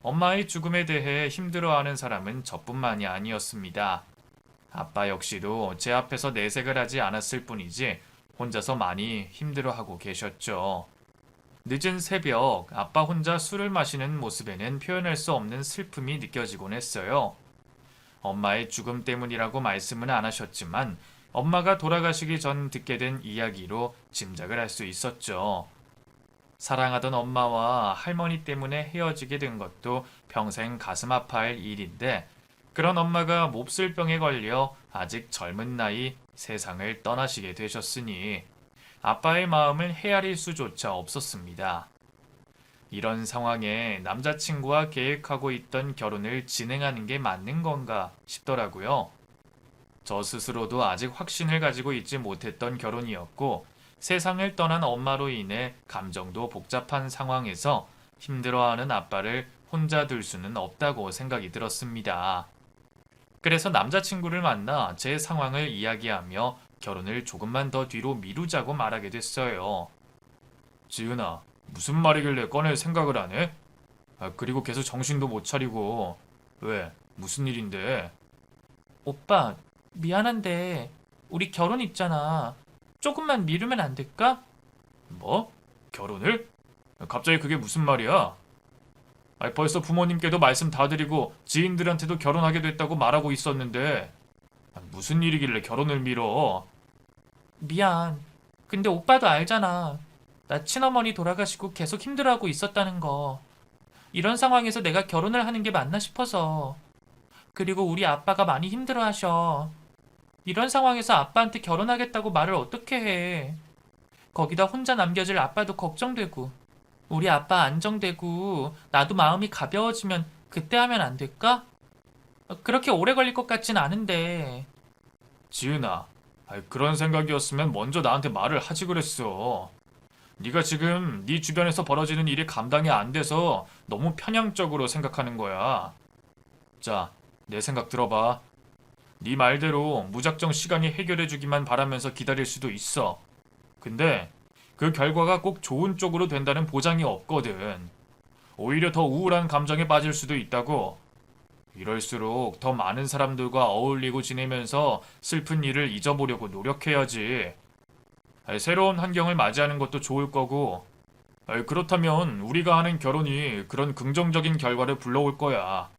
Speaker 1: 엄마의 죽음에 대해 힘들어하는 사람은 저뿐만이 아니었습니다. 아빠 역시도 제 앞에서 내색을 하지 않았을 뿐이지 혼자서 많이 힘들어하고 계셨죠. 늦은 새벽 아빠 혼자 술을 마시는 모습에는 표현할 수 없는 슬픔이 느껴지곤 했어요. 엄마의 죽음 때문이라고 말씀은 안 하셨지만 엄마가 돌아가시기 전 듣게 된 이야기로 짐작을 할 수 있었죠. 사랑하던 엄마와 할머니 때문에 헤어지게 된 것도 평생 가슴 아파할 일인데 그런 엄마가 몹쓸 병에 걸려 아직 젊은 나이 세상을 떠나시게 되셨으니 아빠의 마음을 헤아릴 수조차 없었습니다. 이런 상황에 남자친구와 계획하고 있던 결혼을 진행하는 게 맞는 건가 싶더라고요. 저 스스로도 아직 확신을 가지고 있지 못했던 결혼이었고 세상을 떠난 엄마로 인해 감정도 복잡한 상황에서 힘들어하는 아빠를 혼자 둘 수는 없다고 생각이 들었습니다. 그래서 남자친구를 만나 제 상황을 이야기하며 결혼을 조금만 더 뒤로 미루자고 말하게 됐어요. 지은아, 무슨 말이길래 꺼낼 생각을 안 해? 그리고 계속 정신도 못 차리고. 왜? 무슨 일인데? 오빠, 미안한데 우리 결혼 있잖아. 조금만 미루면 안 될까? 뭐? 결혼을? 갑자기 그게 무슨 말이야? 벌써 부모님께도 말씀 다 드리고 지인들한테도 결혼하게 됐다고 말하고 있었는데 무슨 일이길래 결혼을 미뤄? 미안. 근데 오빠도 알잖아. 나 친어머니 돌아가시고 계속 힘들어하고 있었다는 거. 이런 상황에서 내가 결혼을 하는 게 맞나 싶어서. 그리고 우리 아빠가 많이 힘들어하셔. 이런 상황에서 아빠한테 결혼하겠다고 말을 어떻게 해. 거기다 혼자 남겨질 아빠도 걱정되고. 우리 아빠 안정되고 나도 마음이 가벼워지면 그때 하면 안 될까? 그렇게 오래 걸릴 것 같진 않은데. 지은아, 그런 생각이었으면 먼저 나한테 말을 하지 그랬어. 네가 지금 네 주변에서 벌어지는 일이 감당이 안 돼서 너무 편향적으로 생각하는 거야. 자, 내 생각 들어봐. 네 말대로 무작정 시간이 해결해주기만 바라면서 기다릴 수도 있어. 근데 그 결과가 꼭 좋은 쪽으로 된다는 보장이 없거든. 오히려 더 우울한 감정에 빠질 수도 있다고. 이럴수록 더 많은 사람들과 어울리고 지내면서 슬픈 일을 잊어보려고 노력해야지. 새로운 환경을 맞이하는 것도 좋을 거고. 그렇다면 우리가 하는 결혼이 그런 긍정적인 결과를 불러올 거야.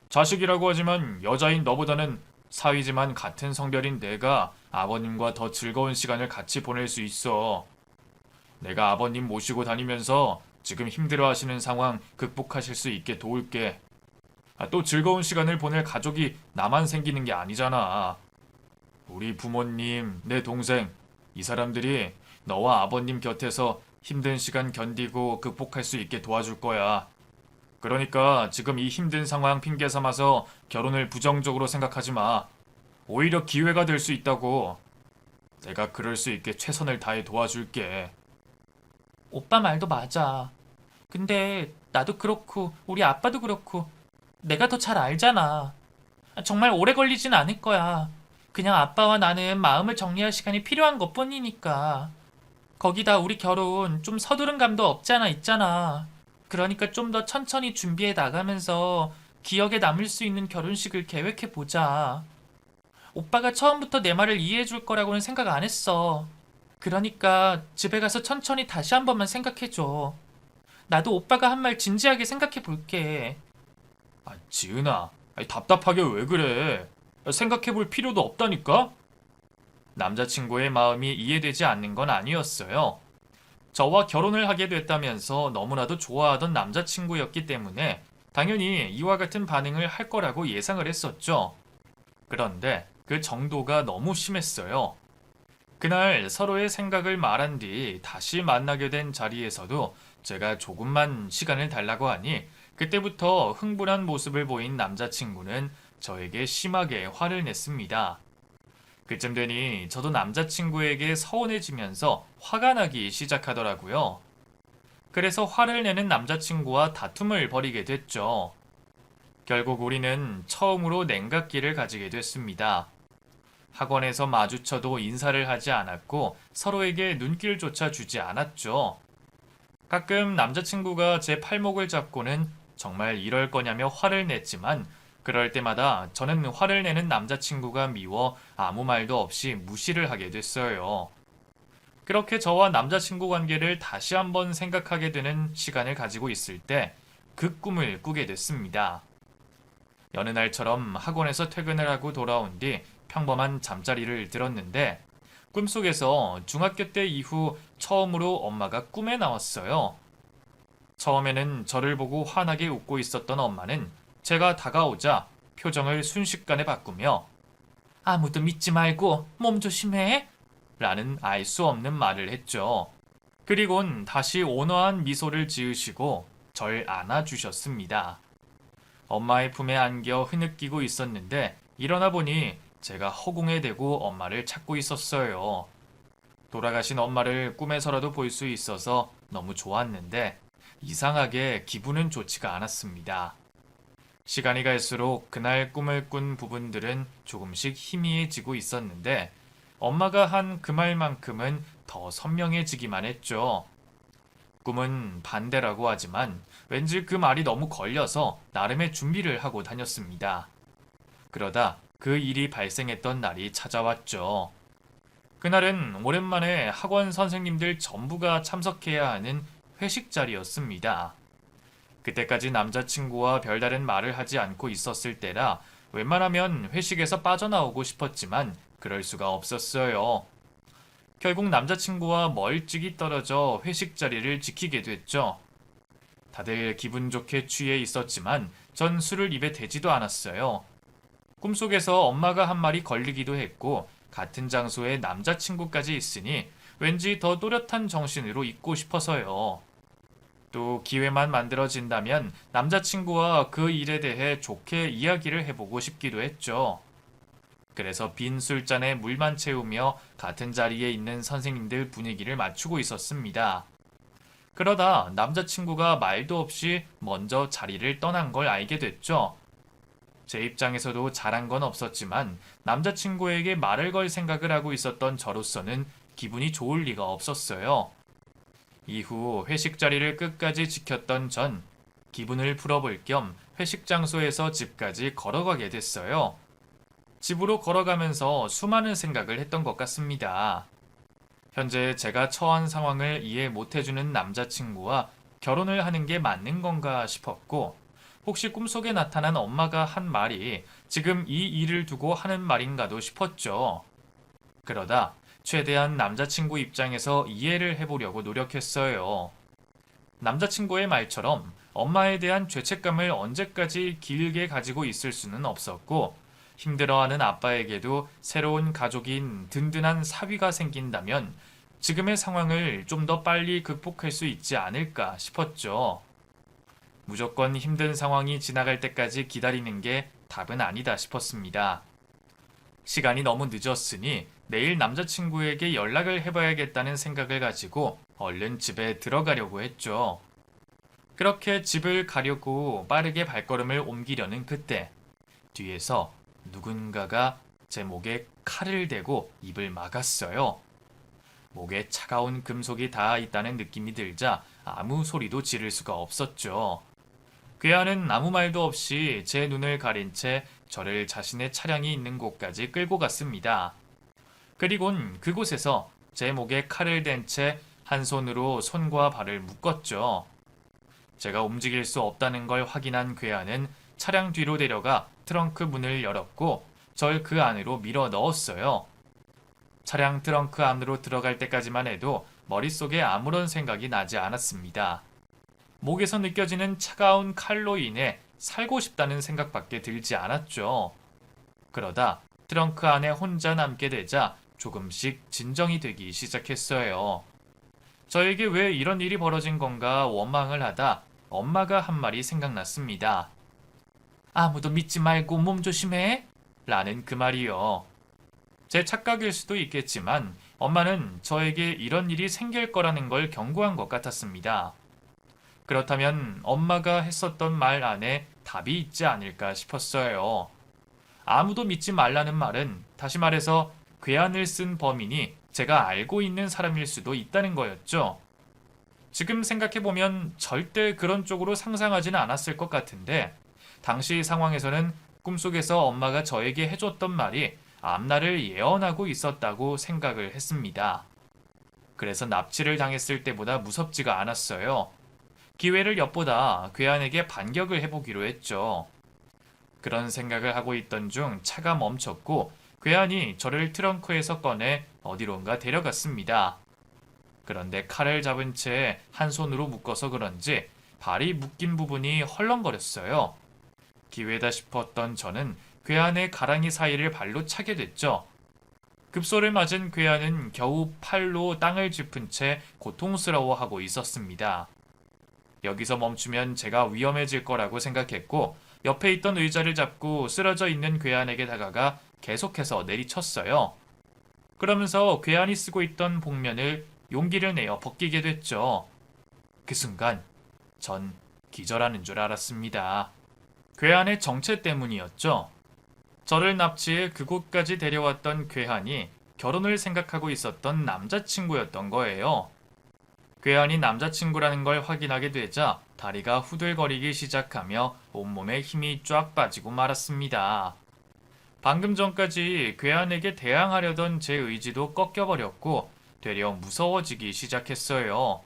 Speaker 1: 자식이라고 하지만 여자인 너보다는 사위지만 같은 성별인 내가 아버님과 더 즐거운 시간을 같이 보낼 수 있어. 내가 아버님 모시고 다니면서 지금 힘들어하시는 상황 극복하실 수 있게 도울게. 또 즐거운 시간을 보낼 가족이 나만 생기는 게 아니잖아. 우리 부모님, 내 동생, 이 사람들이 너와 아버님 곁에서 힘든 시간 견디고 극복할 수 있게 도와줄 거야. 그러니까 지금 이 힘든 상황 핑계 삼아서 결혼을 부정적으로 생각하지 마. 오히려 기회가 될 수 있다고. 내가 그럴 수 있게 최선을 다해 도와줄게. 오빠 말도 맞아. 근데 나도 그렇고 우리 아빠도 그렇고 내가 더 잘 알잖아. 정말 오래 걸리진 않을 거야. 그냥 아빠와 나는 마음을 정리할 시간이 필요한 것뿐이니까. 거기다 우리 결혼 좀 서두른 감도 없지 않아 있잖아. 그러니까 좀 더 천천히 준비해 나가면서 기억에 남을 수 있는 결혼식을 계획해 보자. 오빠가 처음부터 내 말을 이해해 줄 거라고는 생각 안 했어. 그러니까 집에 가서 천천히 다시 한 번만 생각해 줘. 나도 오빠가 한 말 진지하게 생각해 볼게. 지은아, 답답하게 왜 그래? 생각해 볼 필요도 없다니까? 남자친구의 마음이 이해되지 않는 건 아니었어요. 저와 결혼을 하게 됐다면서 너무나도 좋아하던 남자친구였기 때문에 당연히 이와 같은 반응을 할 거라고 예상을 했었죠. 그런데 그 정도가 너무 심했어요. 그날 서로의 생각을 말한 뒤 다시 만나게 된 자리에서도 제가 조금만 시간을 달라고 하니 그때부터 흥분한 모습을 보인 남자친구는 저에게 심하게 화를 냈습니다. 그쯤 되니 저도 남자친구에게 서운해지면서 화가 나기 시작하더라고요. 그래서 화를 내는 남자친구와 다툼을 벌이게 됐죠. 결국 우리는 처음으로 냉각기를 가지게 됐습니다. 학원에서 마주쳐도 인사를 하지 않았고 서로에게 눈길조차 주지 않았죠. 가끔 남자친구가 제 팔목을 잡고는 정말 이럴 거냐며 화를 냈지만 그럴 때마다 저는 화를 내는 남자친구가 미워 아무 말도 없이 무시를 하게 됐어요. 그렇게 저와 남자친구 관계를 다시 한번 생각하게 되는 시간을 가지고 있을 때 그 꿈을 꾸게 됐습니다. 여느 날처럼 학원에서 퇴근을 하고 돌아온 뒤 평범한 잠자리를 들었는데 꿈속에서 중학교 때 이후 처음으로 엄마가 꿈에 나왔어요. 처음에는 저를 보고 환하게 웃고 있었던 엄마는 제가 다가오자 표정을 순식간에 바꾸며 아무도 믿지 말고 몸 조심해 라는 알 수 없는 말을 했죠. 그리곤 다시 온화한 미소를 지으시고 절 안아주셨습니다. 엄마의 품에 안겨 흐느끼고 있었는데 일어나 보니 제가 허공에 대고 엄마를 찾고 있었어요. 돌아가신 엄마를 꿈에서라도 볼 수 있어서 너무 좋았는데 이상하게 기분은 좋지가 않았습니다. 시간이 갈수록 그날 꿈을 꾼 부분들은 조금씩 희미해지고 있었는데 엄마가 한 그 말만큼은 더 선명해지기만 했죠. 꿈은 반대라고 하지만 왠지 그 말이 너무 걸려서 나름의 준비를 하고 다녔습니다. 그러다 그 일이 발생했던 날이 찾아왔죠. 그날은 오랜만에 학원 선생님들 전부가 참석해야 하는 회식 자리였습니다. 그때까지 남자친구와 별다른 말을 하지 않고 있었을 때라 웬만하면 회식에서 빠져나오고 싶었지만 그럴 수가 없었어요. 결국 남자친구와 멀찍이 떨어져 회식 자리를 지키게 됐죠. 다들 기분 좋게 취해 있었지만 전 술을 입에 대지도 않았어요. 꿈속에서 엄마가 한 말이 걸리기도 했고 같은 장소에 남자친구까지 있으니 왠지 더 또렷한 정신으로 있고 싶어서요. 또 기회만 만들어진다면 남자친구와 그 일에 대해 좋게 이야기를 해보고 싶기도 했죠. 그래서 빈 술잔에 물만 채우며 같은 자리에 있는 선생님들 분위기를 맞추고 있었습니다. 그러다 남자친구가 말도 없이 먼저 자리를 떠난 걸 알게 됐죠. 제 입장에서도 잘한 건 없었지만 남자친구에게 말을 걸 생각을 하고 있었던 저로서는 기분이 좋을 리가 없었어요. 이후 회식 자리를 끝까지 지켰던 전 기분을 풀어볼 겸 회식 장소에서 집까지 걸어가게 됐어요. 집으로 걸어가면서 수많은 생각을 했던 것 같습니다. 현재 제가 처한 상황을 이해 못해주는 남자친구와 결혼을 하는 게 맞는 건가 싶었고, 혹시 꿈속에 나타난 엄마가 한 말이 지금 이 일을 두고 하는 말인가도 싶었죠. 그러다 최대한 남자친구 입장에서 이해를 해보려고 노력했어요. 남자친구의 말처럼 엄마에 대한 죄책감을 언제까지 길게 가지고 있을 수는 없었고, 힘들어하는 아빠에게도 새로운 가족인 든든한 사위가 생긴다면 지금의 상황을 좀 더 빨리 극복할 수 있지 않을까 싶었죠. 무조건 힘든 상황이 지나갈 때까지 기다리는 게 답은 아니다 싶었습니다. 시간이 너무 늦었으니 내일 남자친구에게 연락을 해봐야겠다는 생각을 가지고 얼른 집에 들어가려고 했죠. 그렇게 집을 가려고 빠르게 발걸음을 옮기려는 그때 뒤에서 누군가가 제 목에 칼을 대고 입을 막았어요. 목에 차가운 금속이 닿아 있다는 느낌이 들자 아무 소리도 지를 수가 없었죠. 괴한은 아무 말도 없이 제 눈을 가린 채 저를 자신의 차량이 있는 곳까지 끌고 갔습니다. 그리곤 그곳에서 제 목에 칼을 댄 채 한 손으로 손과 발을 묶었죠. 제가 움직일 수 없다는 걸 확인한 괴한은 차량 뒤로 데려가 트렁크 문을 열었고 절 그 안으로 밀어 넣었어요. 차량 트렁크 안으로 들어갈 때까지만 해도 머릿속에 아무런 생각이 나지 않았습니다. 목에서 느껴지는 차가운 칼로 인해 살고 싶다는 생각밖에 들지 않았죠. 그러다 트렁크 안에 혼자 남게 되자 조금씩 진정이 되기 시작했어요. 저에게 왜 이런 일이 벌어진 건가 원망을 하다 엄마가 한 말이 생각났습니다. 아무도 믿지 말고 몸 조심해 라는 그 말이요. 제 착각일 수도 있겠지만 엄마는 저에게 이런 일이 생길 거라는 걸 경고한 것 같았습니다. 그렇다면 엄마가 했었던 말 안에 답이 있지 않을까 싶었어요. 아무도 믿지 말라는 말은 다시 말해서 괴한을 쓴 범인이 제가 알고 있는 사람일 수도 있다는 거였죠. 지금 생각해보면 절대 그런 쪽으로 상상하지는 않았을 것 같은데 당시 상황에서는 꿈속에서 엄마가 저에게 해줬던 말이 앞날을 예언하고 있었다고 생각을 했습니다. 그래서 납치를 당했을 때보다 무섭지가 않았어요. 기회를 엿보다 괴한에게 반격을 해보기로 했죠. 그런 생각을 하고 있던 중 차가 멈췄고 괴한이 저를 트렁크에서 꺼내 어디론가 데려갔습니다. 그런데 칼을 잡은 채 한 손으로 묶어서 그런지 발이 묶인 부분이 헐렁거렸어요. 기회다 싶었던 저는 괴한의 가랑이 사이를 발로 차게 됐죠. 급소를 맞은 괴한은 겨우 팔로 땅을 짚은 채 고통스러워하고 있었습니다. 여기서 멈추면 제가 위험해질 거라고 생각했고 옆에 있던 의자를 잡고 쓰러져 있는 괴한에게 다가가 계속해서 내리쳤어요. 그러면서 괴한이 쓰고 있던 복면을 용기를 내어 벗기게 됐죠. 그 순간 전 기절하는 줄 알았습니다. 괴한의 정체 때문이었죠. 저를 납치해 그곳까지 데려왔던 괴한이 결혼을 생각하고 있었던 남자친구였던 거예요. 괴한이 남자친구라는 걸 확인하게 되자 다리가 후들거리기 시작하며 온몸에 힘이 쫙 빠지고 말았습니다. 방금 전까지 괴한에게 대항하려던 제 의지도 꺾여버렸고 되려 무서워지기 시작했어요.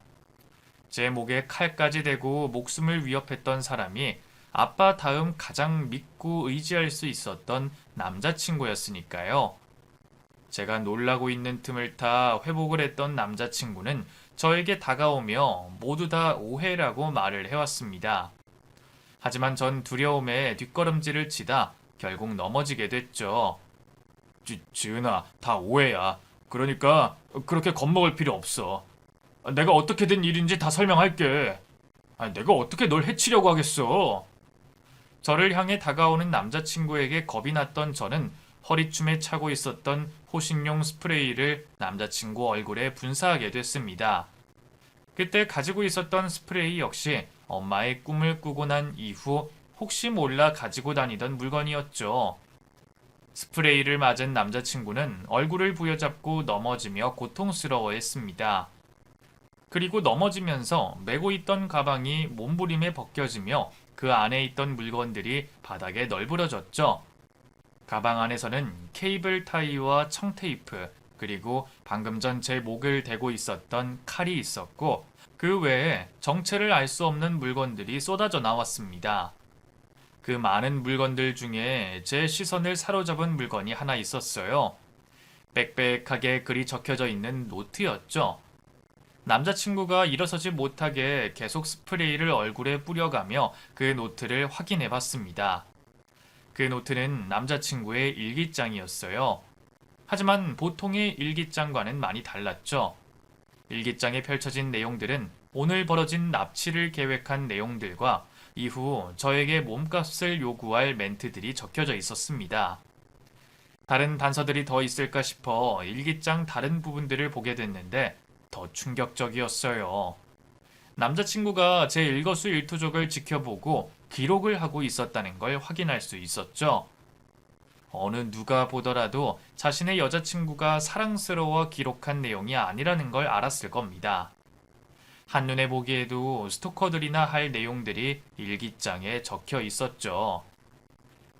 Speaker 1: 제 목에 칼까지 대고 목숨을 위협했던 사람이 아빠 다음 가장 믿고 의지할 수 있었던 남자친구였으니까요. 제가 놀라고 있는 틈을 타 회복을 했던 남자친구는 저에게 다가오며 모두 다 오해라고 말을 해왔습니다. 하지만 전 두려움에 뒷걸음질을 치다 결국 넘어지게 됐죠. 지은아, 다 오해야. 그러니까 그렇게 겁먹을 필요 없어. 내가 어떻게 된 일인지 다 설명할게. 내가 어떻게 널 해치려고 하겠어. 저를 향해 다가오는 남자친구에게 겁이 났던 저는 허리춤에 차고 있었던 호신용 스프레이를 남자친구 얼굴에 분사하게 됐습니다. 그때 가지고 있었던 스프레이 역시 엄마의 꿈을 꾸고 난 이후 혹시 몰라 가지고 다니던 물건이었죠. 스프레이를 맞은 남자친구는 얼굴을 부여잡고 넘어지며 고통스러워했습니다. 그리고 넘어지면서 메고 있던 가방이 몸부림에 벗겨지며 그 안에 있던 물건들이 바닥에 널브러졌죠. 가방 안에서는 케이블 타이와 청테이프, 그리고 방금 전 제 목을 대고 있었던 칼이 있었고 그 외에 정체를 알 수 없는 물건들이 쏟아져 나왔습니다. 그 많은 물건들 중에 제 시선을 사로잡은 물건이 하나 있었어요. 빽빽하게 글이 적혀져 있는 노트였죠. 남자친구가 일어서지 못하게 계속 스프레이를 얼굴에 뿌려가며 그 노트를 확인해 봤습니다. 그 노트는 남자친구의 일기장이었어요. 하지만 보통의 일기장과는 많이 달랐죠. 일기장에 펼쳐진 내용들은 오늘 벌어진 납치를 계획한 내용들과 이후 저에게 몸값을 요구할 멘트들이 적혀져 있었습니다. 다른 단서들이 더 있을까 싶어 일기장 다른 부분들을 보게 됐는데 더 충격적이었어요. 남자친구가 제 일거수일투족을 지켜보고 기록을 하고 있었다는 걸 확인할 수 있었죠. 어느 누가 보더라도 자신의 여자친구가 사랑스러워 기록한 내용이 아니라는 걸 알았을 겁니다. 한눈에 보기에도 스토커들이나 할 내용들이 일기장에 적혀 있었죠.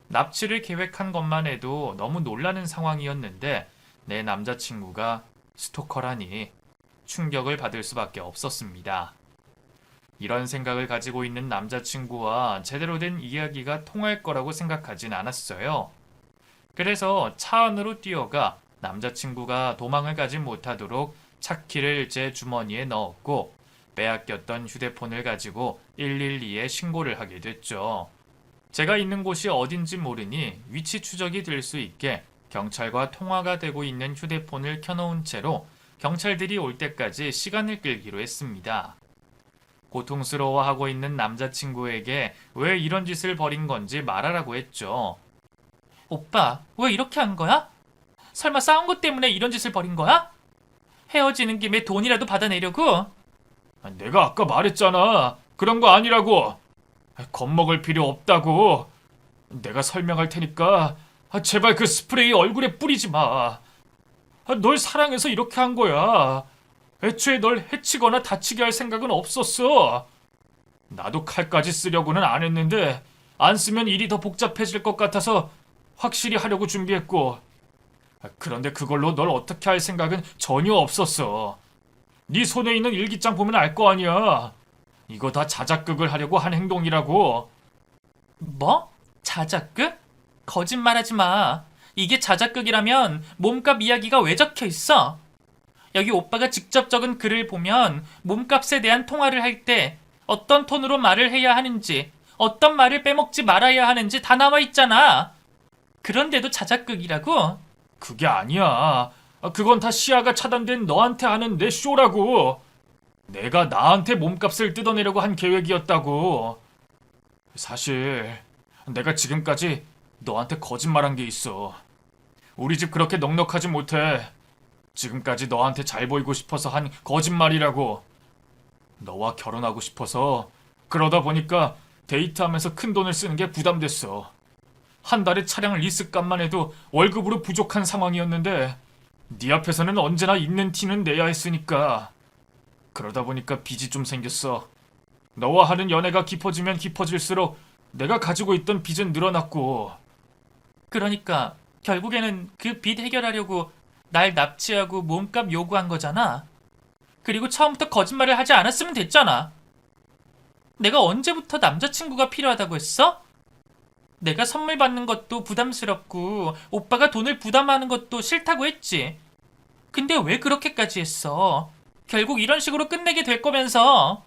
Speaker 1: 납치를 계획한 것만 해도 너무 놀라는 상황이었는데 내 남자친구가 스토커라니 충격을 받을 수밖에 없었습니다. 이런 생각을 가지고 있는 남자친구와 제대로 된 이야기가 통할 거라고 생각하진 않았어요. 그래서 차 안으로 뛰어가 남자친구가 도망을 가지 못하도록 차키를 제 주머니에 넣었고 빼앗겼던 휴대폰을 가지고 112에 신고를 하게 됐죠. 제가 있는 곳이 어딘지 모르니 위치 추적이 될 수 있게 경찰과 통화가 되고 있는 휴대폰을 켜놓은 채로 경찰들이 올 때까지 시간을 끌기로 했습니다. 고통스러워하고 있는 남자친구에게 왜 이런 짓을 벌인 건지 말하라고 했죠. 오빠, 왜 이렇게 한 거야? 설마 싸운 것 때문에 이런 짓을 벌인 거야? 헤어지는 김에 돈이라도 받아내려고? 내가 아까 말했잖아. 그런 거 아니라고. 겁먹을 필요 없다고. 내가 설명할 테니까 제발 그 스프레이 얼굴에 뿌리지 마. 널 사랑해서 이렇게 한 거야. 애초에 널 해치거나 다치게 할 생각은 없었어. 나도 칼까지 쓰려고는 안 했는데 안 쓰면 일이 더 복잡해질 것 같아서 확실히 하려고 준비했고, 그런데 그걸로 널 어떻게 할 생각은 전혀 없었어. 네 손에 있는 일기장 보면 알 거 아니야. 이거 다 자작극을 하려고 한 행동이라고. 뭐? 자작극? 거짓말하지 마. 이게 자작극이라면 몸값 이야기가 왜 적혀 있어? 여기 오빠가 직접 적은 글을 보면 몸값에 대한 통화를 할 때 어떤 톤으로 말을 해야 하는지, 어떤 말을 빼먹지 말아야 하는지 다 나와 있잖아. 그런데도 자작극이라고? 그게 아니야. 그건 다 시야가 차단된 너한테 하는 내 쇼라고. 내가 나한테 몸값을 뜯어내려고 한 계획이었다고. 사실 내가 지금까지 너한테 거짓말한 게 있어. 우리 집 그렇게 넉넉하지 못해. 지금까지 너한테 잘 보이고 싶어서 한 거짓말이라고. 너와 결혼하고 싶어서 그러다 보니까 데이트하면서 큰 돈을 쓰는 게 부담됐어. 한 달에 차량 리스값만 해도 월급으로 부족한 상황이었는데 네 앞에서는 언제나 있는 티는 내야 했으니까. 그러다 보니까 빚이 좀 생겼어. 너와 하는 연애가 깊어지면 깊어질수록 내가 가지고 있던 빚은 늘어났고. 그러니까 결국에는 그 빚 해결하려고 날 납치하고 몸값 요구한 거잖아. 그리고 처음부터 거짓말을 하지 않았으면 됐잖아. 내가 언제부터 남자친구가 필요하다고 했어? 내가 선물 받는 것도 부담스럽고 오빠가 돈을 부담하는 것도 싫다고 했지. 근데 왜 그렇게까지 했어? 결국 이런 식으로 끝내게 될 거면서.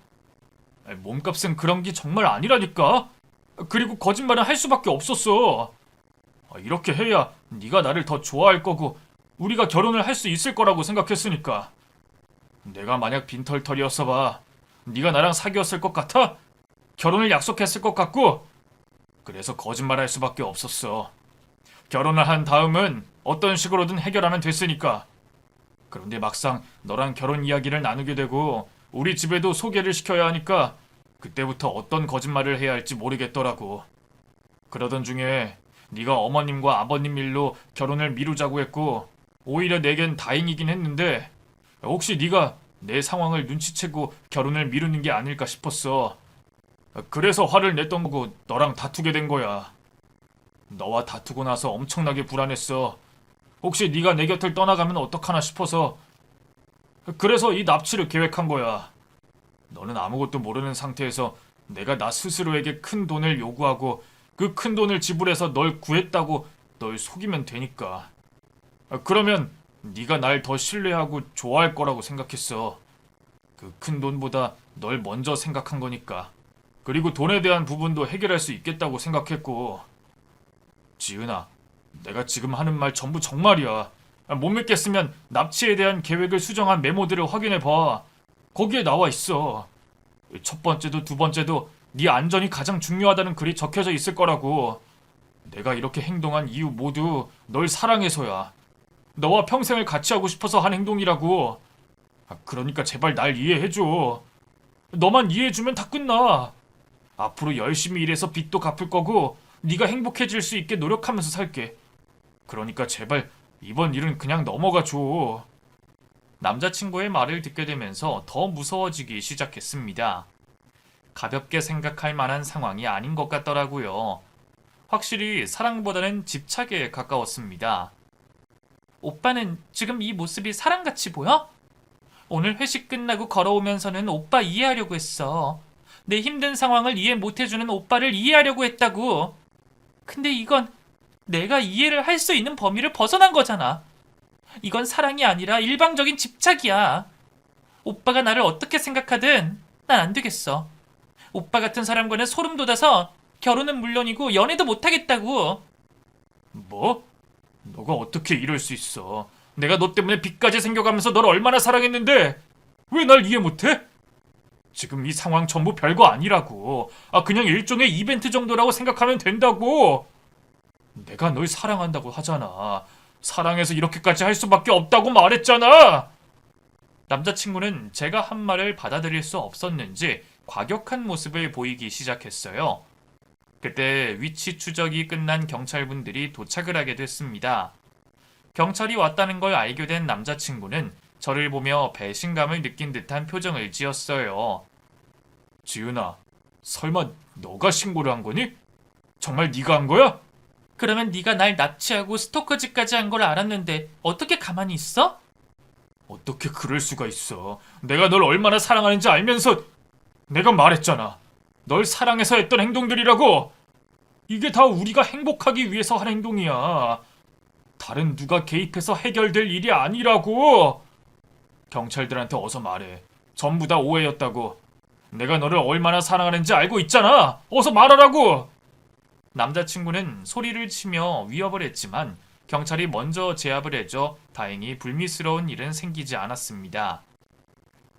Speaker 1: 몸값은 그런 게 정말 아니라니까. 그리고 거짓말은 할 수밖에 없었어. 이렇게 해야 네가 나를 더 좋아할 거고 우리가 결혼을 할 수 있을 거라고 생각했으니까. 내가 만약 빈털털이었어 봐. 네가 나랑 사귀었을 것 같아? 결혼을 약속했을 것 같고? 그래서 거짓말할 수밖에 없었어. 결혼을 한 다음은 어떤 식으로든 해결하면 됐으니까. 그런데 막상 너랑 결혼 이야기를 나누게 되고 우리 집에도 소개를 시켜야 하니까 그때부터 어떤 거짓말을 해야 할지 모르겠더라고. 그러던 중에 네가 어머님과 아버님 일로 결혼을 미루자고 했고 오히려 내겐 다행이긴 했는데 혹시 네가 내 상황을 눈치채고 결혼을 미루는 게 아닐까 싶었어. 그래서 화를 냈던 거고 너랑 다투게 된 거야. 너와 다투고 나서 엄청나게 불안했어. 혹시 네가 내 곁을 떠나가면 어떡하나 싶어서. 그래서 이 납치를 계획한 거야. 너는 아무것도 모르는 상태에서 내가 나 스스로에게 큰 돈을 요구하고 그 큰 돈을 지불해서 널 구했다고 널 속이면 되니까. 그러면 네가 날 더 신뢰하고 좋아할 거라고 생각했어. 그 큰 돈보다 널 먼저 생각한 거니까. 그리고 돈에 대한 부분도 해결할 수 있겠다고 생각했고. 지은아, 내가 지금 하는 말 전부 정말이야. 못 믿겠으면 납치에 대한 계획을 수정한 메모들을 확인해봐. 거기에 나와 있어. 첫 번째도 두 번째도 네 안전이 가장 중요하다는 글이 적혀져 있을 거라고. 내가 이렇게 행동한 이유 모두 널 사랑해서야. 너와 평생을 같이 하고 싶어서 한 행동이라고. 그러니까 제발 날 이해해줘. 너만 이해해주면 다 끝나. 앞으로 열심히 일해서 빚도 갚을 거고 네가 행복해질 수 있게 노력하면서 살게. 그러니까 제발 이번 일은 그냥 넘어가줘. 남자친구의 말을 듣게 되면서 더 무서워지기 시작했습니다. 가볍게 생각할 만한 상황이 아닌 것 같더라고요. 확실히 사랑보다는 집착에 가까웠습니다. 오빠는 지금 이 모습이 사랑같이 보여? 오늘 회식 끝나고 걸어오면서는 오빠 이해하려고 했어. 내 힘든 상황을 이해 못해주는 오빠를 이해하려고 했다고. 근데 이건 내가 이해를 할 수 있는 범위를 벗어난 거잖아. 이건 사랑이 아니라 일방적인 집착이야. 오빠가 나를 어떻게 생각하든 난 안 되겠어. 오빠 같은 사람과는 소름 돋아서 결혼은 물론이고 연애도 못하겠다고. 뭐? 너가 어떻게 이럴 수 있어? 내가 너 때문에 빚까지 생겨가면서 널 얼마나 사랑했는데 왜 날 이해 못해? 지금 이 상황 전부 별거 아니라고. 그냥 일종의 이벤트 정도라고 생각하면 된다고. 내가 널 사랑한다고 하잖아. 사랑해서 이렇게까지 할 수밖에 없다고 말했잖아. 남자친구는 제가 한 말을 받아들일 수 없었는지 과격한 모습을 보이기 시작했어요. 그때 위치 추적이 끝난 경찰분들이 도착을 하게 됐습니다. 경찰이 왔다는 걸 알게 된 남자친구는 저를 보며 배신감을 느낀 듯한 표정을 지었어요. 지은아, 설마 너가 신고를 한 거니? 정말 네가 한 거야? 그러면 네가 날 납치하고 스토커짓까지 한 걸 알았는데 어떻게 가만히 있어? 어떻게 그럴 수가 있어. 내가 널 얼마나 사랑하는지 알면서. 내가 말했잖아. 널 사랑해서 했던 행동들이라고. 이게 다 우리가 행복하기 위해서 한 행동이야. 다른 누가 개입해서 해결될 일이 아니라고. 경찰들한테 어서 말해. 전부 다 오해였다고. 내가 너를 얼마나 사랑하는지 알고 있잖아. 어서 말하라고. 남자친구는 소리를 치며 위협을 했지만 경찰이 먼저 제압을 해줘 다행히 불미스러운 일은 생기지 않았습니다.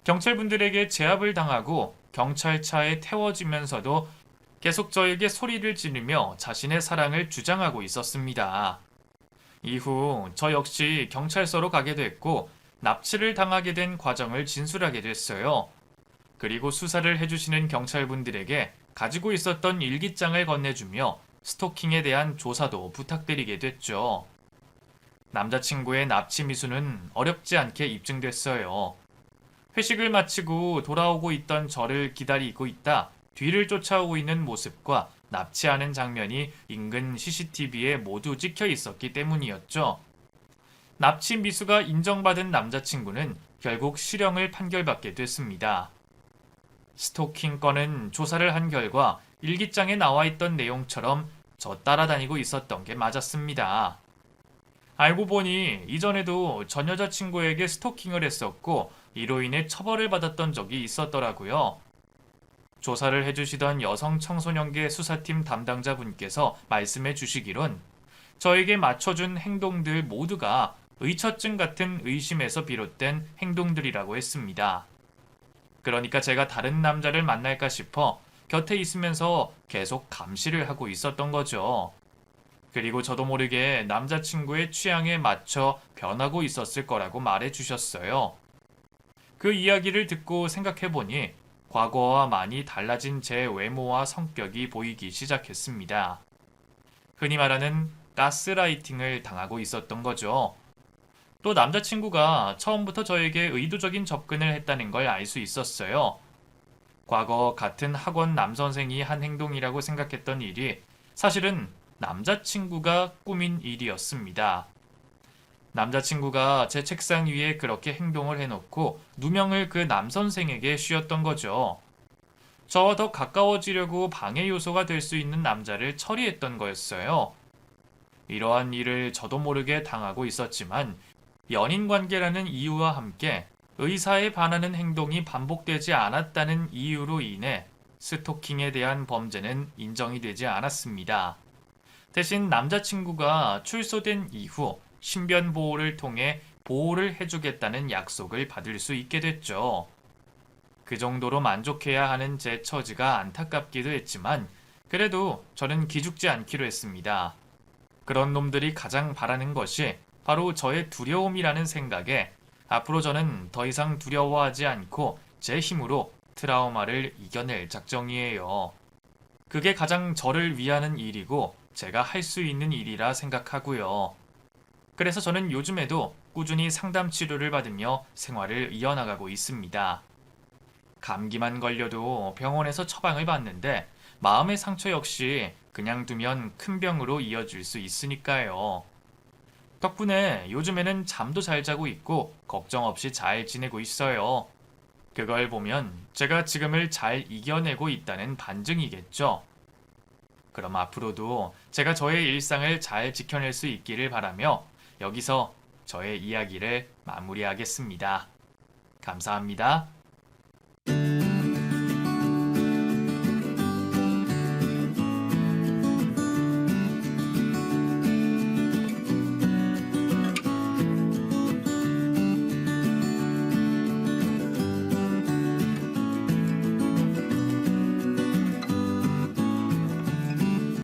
Speaker 1: 경찰분들에게 제압을 당하고 경찰차에 태워지면서도 계속 저에게 소리를 지르며 자신의 사랑을 주장하고 있었습니다. 이후 저 역시 경찰서로 가게 됐고 납치를 당하게 된 과정을 진술하게 됐어요. 그리고 수사를 해주시는 경찰분들에게 가지고 있었던 일기장을 건네주며 스토킹에 대한 조사도 부탁드리게 됐죠. 남자친구의 납치 미수는 어렵지 않게 입증됐어요. 회식을 마치고 돌아오고 있던 저를 기다리고 있다 뒤를 쫓아오고 있는 모습과 납치하는 장면이 인근 CCTV에 모두 찍혀 있었기 때문이었죠. 납치 미수가 인정받은 남자친구는 결국 실형을 판결받게 됐습니다. 스토킹 건은 조사를 한 결과 일기장에 나와 있던 내용처럼 저 따라다니고 있었던 게 맞았습니다. 알고 보니 이전에도 전 여자친구에게 스토킹을 했었고 이로 인해 처벌을 받았던 적이 있었더라고요. 조사를 해주시던 여성 청소년계 수사팀 담당자분께서 말씀해 주시기론 저에게 맞춰준 행동들 모두가 의처증 같은 의심에서 비롯된 행동들이라고 했습니다. 그러니까 제가 다른 남자를 만날까 싶어 곁에 있으면서 계속 감시를 하고 있었던 거죠. 그리고 저도 모르게 남자친구의 취향에 맞춰 변하고 있었을 거라고 말해 주셨어요. 그 이야기를 듣고 생각해보니 과거와 많이 달라진 제 외모와 성격이 보이기 시작했습니다. 흔히 말하는 가스라이팅을 당하고 있었던 거죠. 또 남자친구가 처음부터 저에게 의도적인 접근을 했다는 걸 알 수 있었어요. 과거 같은 학원 남선생이 한 행동이라고 생각했던 일이 사실은 남자친구가 꾸민 일이었습니다. 남자친구가 제 책상 위에 그렇게 행동을 해놓고 누명을 그 남선생에게 씌웠던 거죠. 저와 더 가까워지려고 방해 요소가 될 수 있는 남자를 처리했던 거였어요. 이러한 일을 저도 모르게 당하고 있었지만 연인 관계라는 이유와 함께 의사에 반하는 행동이 반복되지 않았다는 이유로 인해 스토킹에 대한 범죄는 인정이 되지 않았습니다. 대신 남자친구가 출소된 이후 신변 보호를 통해 보호를 해주겠다는 약속을 받을 수 있게 됐죠. 그 정도로 만족해야 하는 제 처지가 안타깝기도 했지만 그래도 저는 기죽지 않기로 했습니다. 그런 놈들이 가장 바라는 것이 바로 저의 두려움이라는 생각에 앞으로 저는 더 이상 두려워하지 않고 제 힘으로 트라우마를 이겨낼 작정이에요. 그게 가장 저를 위하는 일이고 제가 할 수 있는 일이라 생각하고요. 그래서 저는 요즘에도 꾸준히 상담 치료를 받으며 생활을 이어나가고 있습니다. 감기만 걸려도 병원에서 처방을 받는데 마음의 상처 역시 그냥 두면 큰 병으로 이어질 수 있으니까요. 덕분에 요즘에는 잠도 잘 자고 있고 걱정 없이 잘 지내고 있어요. 그걸 보면 제가 지금을 잘 이겨내고 있다는 반증이겠죠. 그럼 앞으로도 제가 저의 일상을 잘 지켜낼 수 있기를 바라며 여기서 저의 이야기를 마무리하겠습니다. 감사합니다.